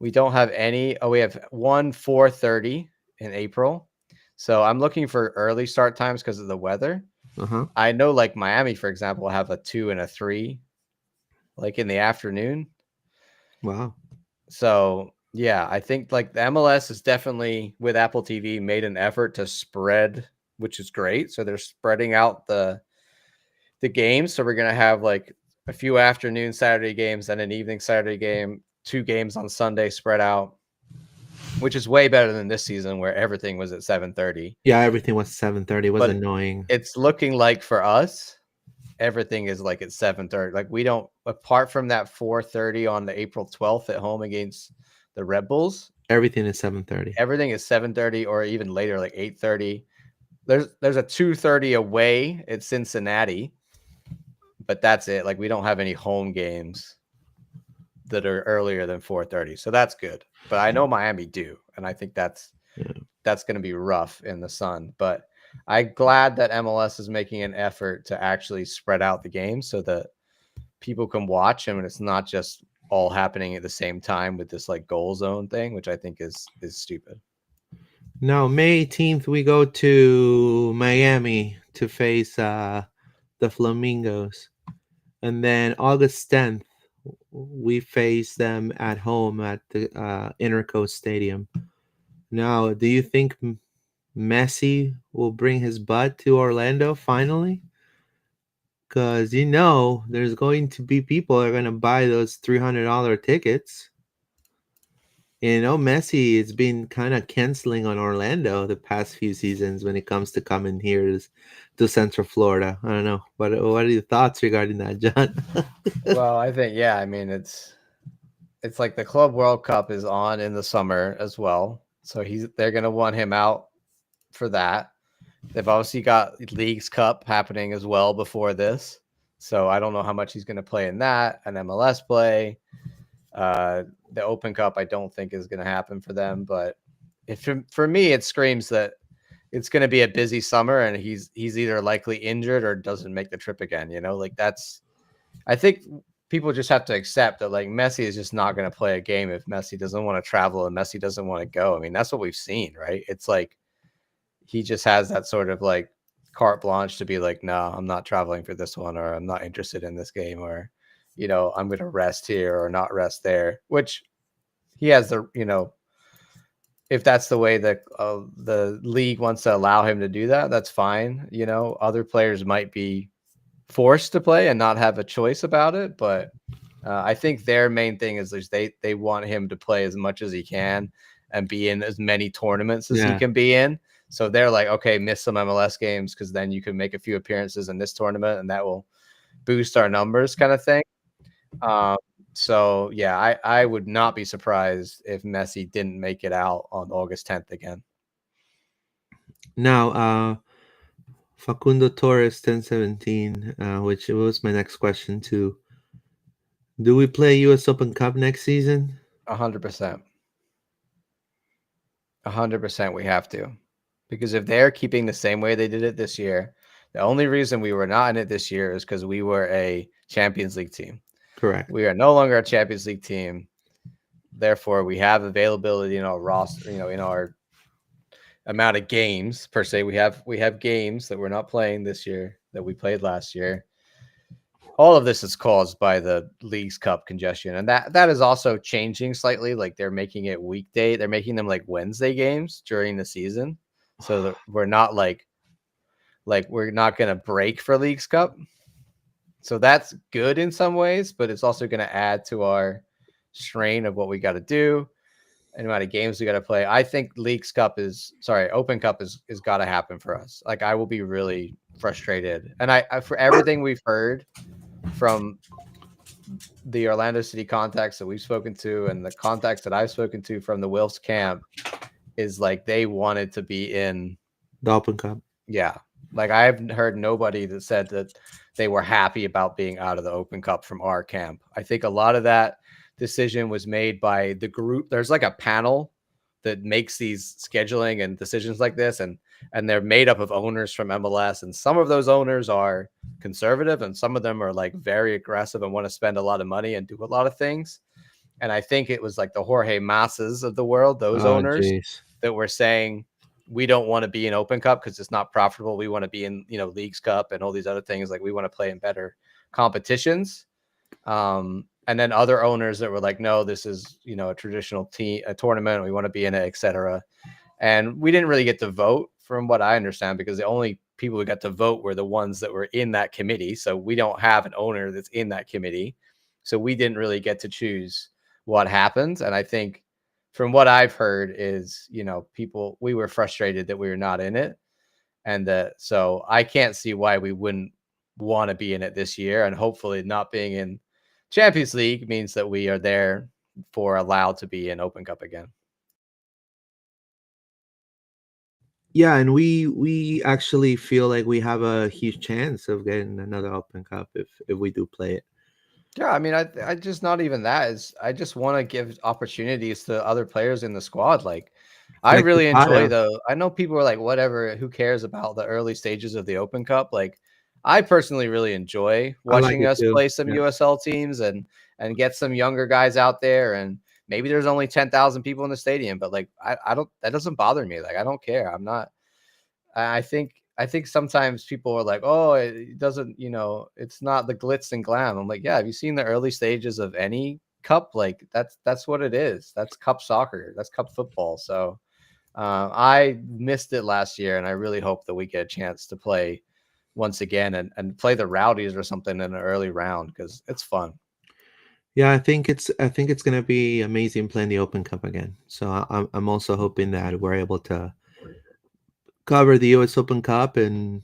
We don't have any. Oh, we have one 4:30 in April. So I'm looking for early start times because of the weather. I know, Miami, for example, will have a 2 and a 3, in the afternoon. Wow. So yeah, I think the MLS has definitely with Apple TV made an effort to spread, which is great. So they're spreading out the games. So we're going to have a few afternoon Saturday games and an evening Saturday game, 2 games on Sunday spread out, which is way better than this season where everything was at 7:30. Yeah, everything was 7:30. It was annoying. It's looking like for us, everything is at 7:30. We don't, apart from that 4:30 on the April 12th at home against the Red Bulls, everything is 7:30. Everything is 7:30 or even later, 8:30. There's a 2:30 away at Cincinnati. But that's it. We don't have any home games that are earlier than 4:30. So that's good. But I know Miami do. And I think that's going to be rough in the sun. But I'm glad that MLS is making an effort to actually spread out the games so that people can watch them. And it's not just all happening at the same time with this goal zone thing, which I think is stupid. Now, May 18th, we go to Miami to face the Flamingos. And then August 10th, we face them at home at the Intercoast Stadium. Now, do you think Messi will bring his butt to Orlando finally? Because there's going to be people that are going to buy those $300 tickets. Messi has been kind of canceling on Orlando the past few seasons when it comes to coming here to Central Florida. I don't know. What are your thoughts regarding that, John? Well, I think, yeah, I mean, it's like the Club World Cup is on in the summer as well. So they're going to want him out for that. They've obviously got Leagues Cup happening as well before this. So I don't know how much he's going to play in that, an MLS play. The Open Cup, I don't think is going to happen for them. But for me, it screams that it's going to be a busy summer, and he's either likely injured or doesn't make the trip again. I think people just have to accept that Messi is just not going to play a game if Messi doesn't want to travel and Messi doesn't want to go. I mean, that's what we've seen, right? It's he just has that sort of carte blanche to be no, I'm not traveling for this one, or I'm not interested in this game, or I'm going to rest here or not rest there, which he has if that's the way that the league wants to allow him to do that, that's fine. Other players might be forced to play and not have a choice about it. But I think their main thing is they want him to play as much as he can and be in as many tournaments as he can be in. So they're okay, miss some MLS games because then you can make a few appearances in this tournament and that will boost our numbers kind of thing. So yeah, I would not be surprised if Messi didn't make it out on August 10th again. Now, Facundo Torres 1017, which was my next question too. Do we play US Open Cup next season? 100%. 100% we have to. Because if they're keeping the same way they did it this year, the only reason we were not in it this year is because we were a Champions League team. Correct. We are no longer a Champions League team. Therefore, we have availability in our roster, in our amount of games per se. We have games that we're not playing this year that we played last year. All of this is caused by the Leagues Cup congestion, and that is also changing slightly. They're making it weekday. They're making them Wednesday games during the season, so that we're not we're not going to break for Leagues Cup. So that's good in some ways, but it's also going to add to our strain of what we got to do and the amount of games we got to play. I think Open Cup is got to happen for us. I will be really frustrated. And I for everything we've heard from the Orlando City contacts that we've spoken to and the contacts that I've spoken to from the Wilfs camp is they wanted to be in the Open Cup. Yeah. I've heard nobody that said that they were happy about being out of the Open Cup from our camp. I think a lot of that decision was made by the group. There's a panel that makes these scheduling and decisions like this, and they're made up of owners from MLS, and some of those owners are conservative and some of them are very aggressive and want to spend a lot of money and do a lot of things. And I think it was the Jorge Massas of the world, those owners that were saying, we don't want to be in Open Cup because it's not profitable. We want to be in, Leagues Cup and all these other things. We want to play in better competitions. And then other owners that were no, this is, a traditional a tournament. We want to be in it, etc. And we didn't really get to vote from what I understand, because the only people who got to vote were the ones that were in that committee. So we don't have an owner that's in that committee. So we didn't really get to choose what happens. And I think, from what I've heard is, we were frustrated that we were not in it. And so I can't see why we wouldn't want to be in it this year. And hopefully not being in Champions League means that we are allowed to be in Open Cup again. Yeah, and we actually feel like we have a huge chance of getting another Open Cup if we do play it. Yeah, I mean, I just not even that. I just want to give opportunities to other players in the squad. I really enjoy though. I know people are whatever, who cares about the early stages of the Open Cup? I personally really enjoy watching us play some USL teams and get some younger guys out there and maybe there's only 10,000 people in the stadium, but like I don't, that doesn't bother me. Like I don't care. I'm not. I think sometimes people are like, oh, it doesn't, it's not the glitz and glam. I'm like, yeah, have you seen the early stages of any cup? Like that's what it is. That's cup soccer. That's cup football. So I missed it last year, and I really hope that we get a chance to play once again and play the Rowdies or something in an early round, because it's fun. Yeah, I think it's gonna be amazing playing the Open Cup again. So I'm also hoping that we're able to cover the U.S. Open Cup and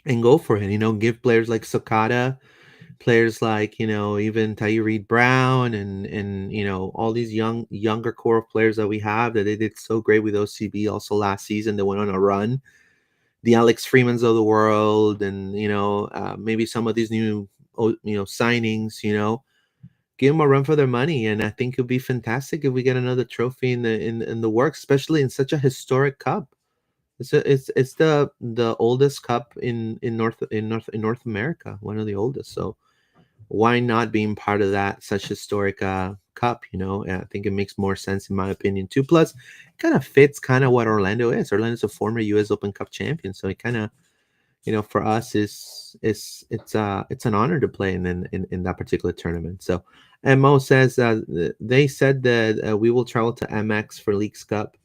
go for it. Give players like Sokata, players like even Tyree Brown, and all these younger core of players that we have that they did so great with OCB also last season. They went on a run. The Alex Freemans of the world, and maybe some of these new signings. Give them a run for their money, and I think it'd be fantastic if we get another trophy in the works, especially in such a historic cup. It's the oldest cup in North America, one of the oldest. So why not being part of that such historic cup? And I think it makes more sense in my opinion too. Plus, it kind of fits kind of what Orlando is. Orlando's a former U.S. Open Cup champion, so it kind of for us it's an honor to play in that particular tournament. So, and Mo says they said that we will travel to MX for Leagues Cup,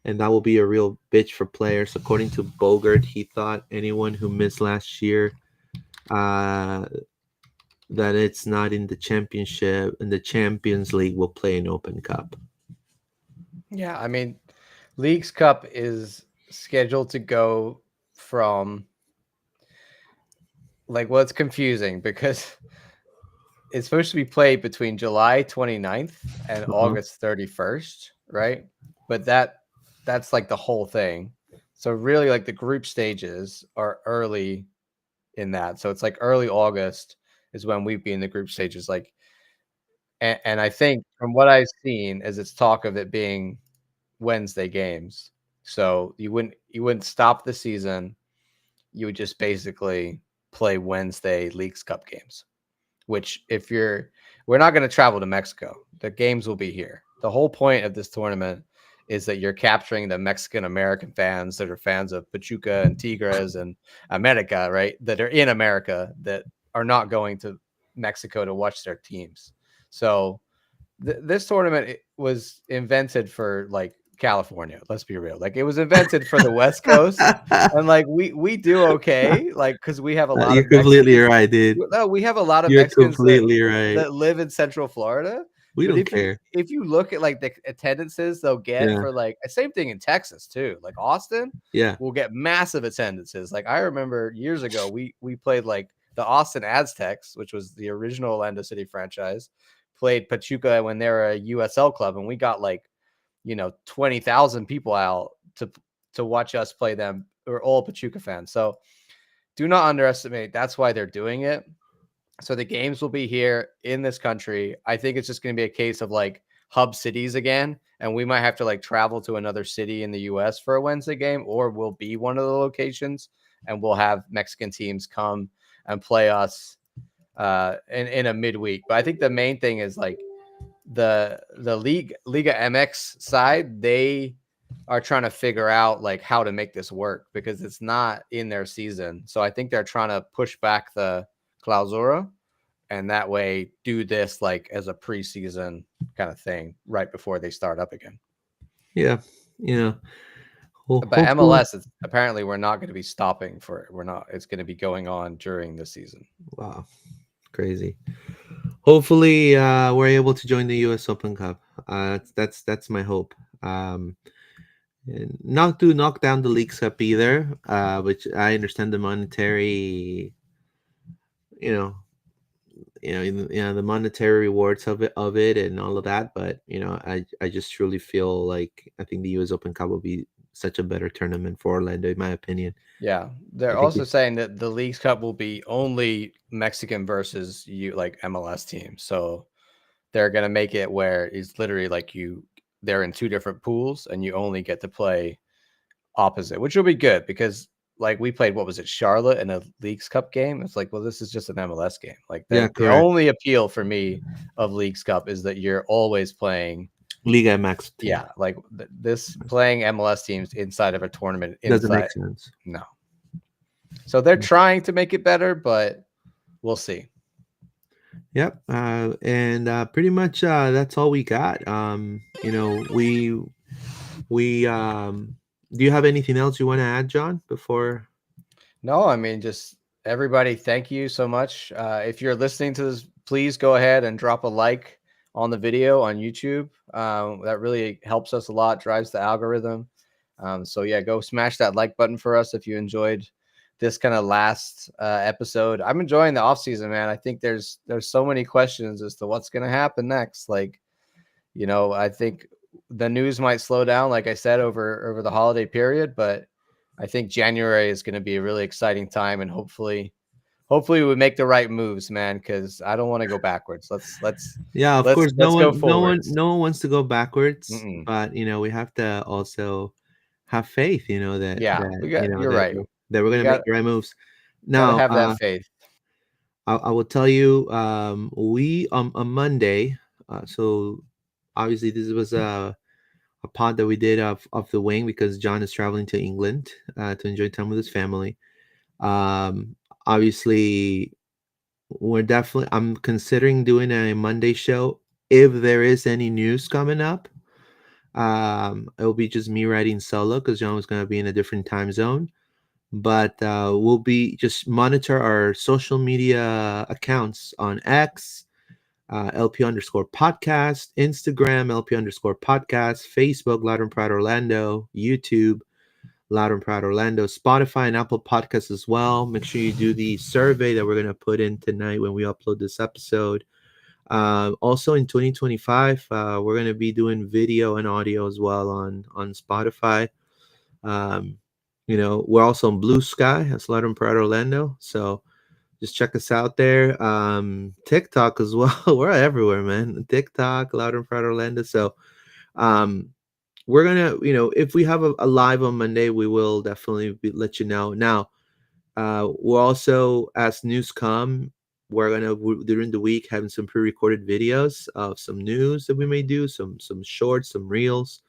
and that will be a real bitch for players. According to Bogart, he thought anyone who missed last year, that it's not in the championship, in the Champions League, will play an Open Cup. Yeah, I mean, Leagues Cup is scheduled to go from, like, well, it's confusing because it's supposed to be played between July 29th and August 31st, right? But that's like the whole thing. So really, like, the group stages are early in that. So it's like early August is when we'd be in the group stages. Like, and I think from what I've seen is it's talk of it being Wednesday games. So you wouldn't stop the season. You would just basically play Wednesday Leagues Cup games, which we're not going to travel to Mexico. The games will be here. The whole point of this tournament is that you're capturing the Mexican American fans that are fans of Pachuca and Tigres and America, right? That are in America that are not going to Mexico to watch their teams. So this tournament was invented for like California. Let's be real. Like, it was invented for the West Coast, and like we do okay, like, because we have a lot. You're completely right, dude. No, we have a lot of You're Mexicans completely right. that live in Central Florida. We don't care. If you look at like the attendances they'll get for like same thing in Texas too, like Austin, will get massive attendances. Like, I remember years ago we played like the Austin Aztecs, which was the original Orlando City franchise, played Pachuca when they were a USL club, and we got like 20,000 people out to watch us play them. We're all Pachuca fans, so do not underestimate. That's why they're doing it. So the games will be here in this country. I think it's just going to be a case of like hub cities again, and we might have to like travel to another city in the US for a Wednesday game, or we'll be one of the locations and we'll have Mexican teams come and play us in a midweek. But I think the main thing is like the Liga MX side, they are trying to figure out like how to make this work because it's not in their season. So I think they're trying to push back the Clausura, and that way do this like as a preseason kind of thing right before they start up again. Yeah, but MLS, apparently we're not going to be stopping for it. It's going to be going on during the season. Wow, crazy. Hopefully we're able to join the US Open Cup. That's my hope. Not to knock down the Leagues Cup either, which I understand the monetary the monetary rewards of it and all of that, but I just truly feel like I think the US Open Cup will be such a better tournament for Orlando, in my opinion. Yeah, they're also saying that the Leagues Cup will be only Mexican versus like MLS teams, so they're gonna make it where it's literally like they're in two different pools and you only get to play opposite, which will be good because like we played, what was it, Charlotte in a Leagues Cup game. It's like, well, this is just an MLS game. Like Yeah, that. The correct. only appeal for me of Leagues Cup is that you're always playing. Liga MX team. Yeah, like this playing MLS teams inside of a tournament Doesn't inside. make sense. No. So they're trying to make it better, but we'll see. Yep. And pretty much that's all we got. You know, we do you have anything else you want to add, John, before? No, I mean, just everybody, thank you so much. If you're listening to this, please go ahead and drop a like on the video on YouTube. That really helps us a lot, drives the algorithm. So yeah, go smash that like button for us if you enjoyed this kind of last episode. I'm enjoying the off season, man. I think there's so many questions as to what's going to happen next. Like, you know, I think the news might slow down, like I said, over the holiday period, but I think January is going to be a really exciting time, and hopefully we make the right moves, man, because I don't want to go backwards. Let's Yeah, of course. let's go forwards. No one wants to go backwards, Mm-mm. but you know, we have to also have faith. You know that. Yeah, you're right. That we're gonna make the right moves. Gotta Now, have that faith. I will tell you, we on Monday. So obviously, this was a pod that we did of the wing because John is traveling to England to enjoy time with his family. Obviously, I'm considering doing a Monday show if there is any news coming up. It'll be just me writing solo because John was going to be in a different time zone. But we'll be just monitor our social media accounts on X, LP_podcast, Instagram, LP_podcast, Facebook, Loud and Proud Orlando, YouTube, Loud and Proud Orlando, Spotify, and Apple Podcasts as well. Make sure you do the survey that we're going to put in tonight when we upload this episode. Also in 2025, we're going to be doing video and audio as well on Spotify. You know, we're also on Blue Sky, that's Loud and Proud Orlando. So just check us out there. TikTok as well. We're everywhere, man. TikTok, Loud and Proud Orlando. So we're gonna, you know, if we have a live on Monday, we will definitely let you know. Now, we're also, as news come, we're gonna during the week having some pre-recorded videos of some news that we may do, some shorts, some reels.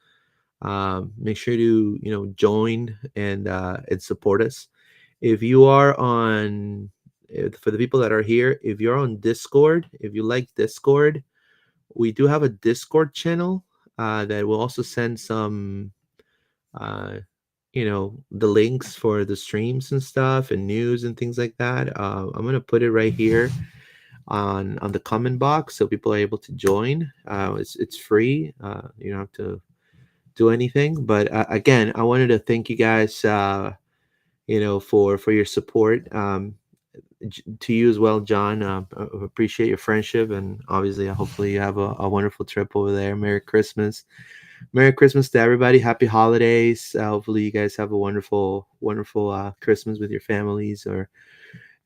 Make sure to, you know, join and support us. If you are on, for the people that are here, if you're on Discord, if you like Discord, we do have a Discord channel that will also send some, you know, the links for the streams and stuff and news and things like that. I'm gonna put it right here on the comment box so people are able to join. It's free. You don't have to do anything, but again, I wanted to thank you guys, you know, for your support. To you as well, John. I appreciate your friendship, and obviously, hopefully, you have a wonderful trip over there. Merry Christmas to everybody. Happy holidays. Hopefully, you guys have a wonderful Christmas with your families, or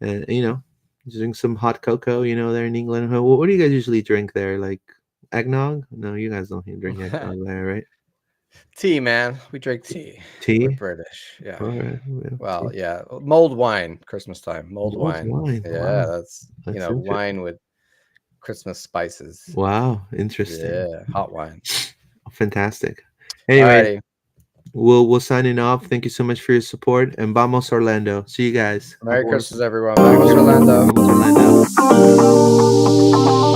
you know, drink some hot cocoa. You know, there in England. What do you guys usually drink there? Like eggnog? No, you guys don't drink eggnog there, right? Tea, man. We drink tea. Tea? We're British. Yeah. Right. Well, yeah. Mulled wine, Christmas time. Mulled wine. Yeah, Wow. that's you know, wine with Christmas spices. Wow, interesting. Yeah, hot wine. Fantastic. Anyway, Alrighty. we'll signing off. Thank you so much for your support, and vamos Orlando. See you guys. Merry Christmas, everyone. Vamos Orlando. Vamos Orlando.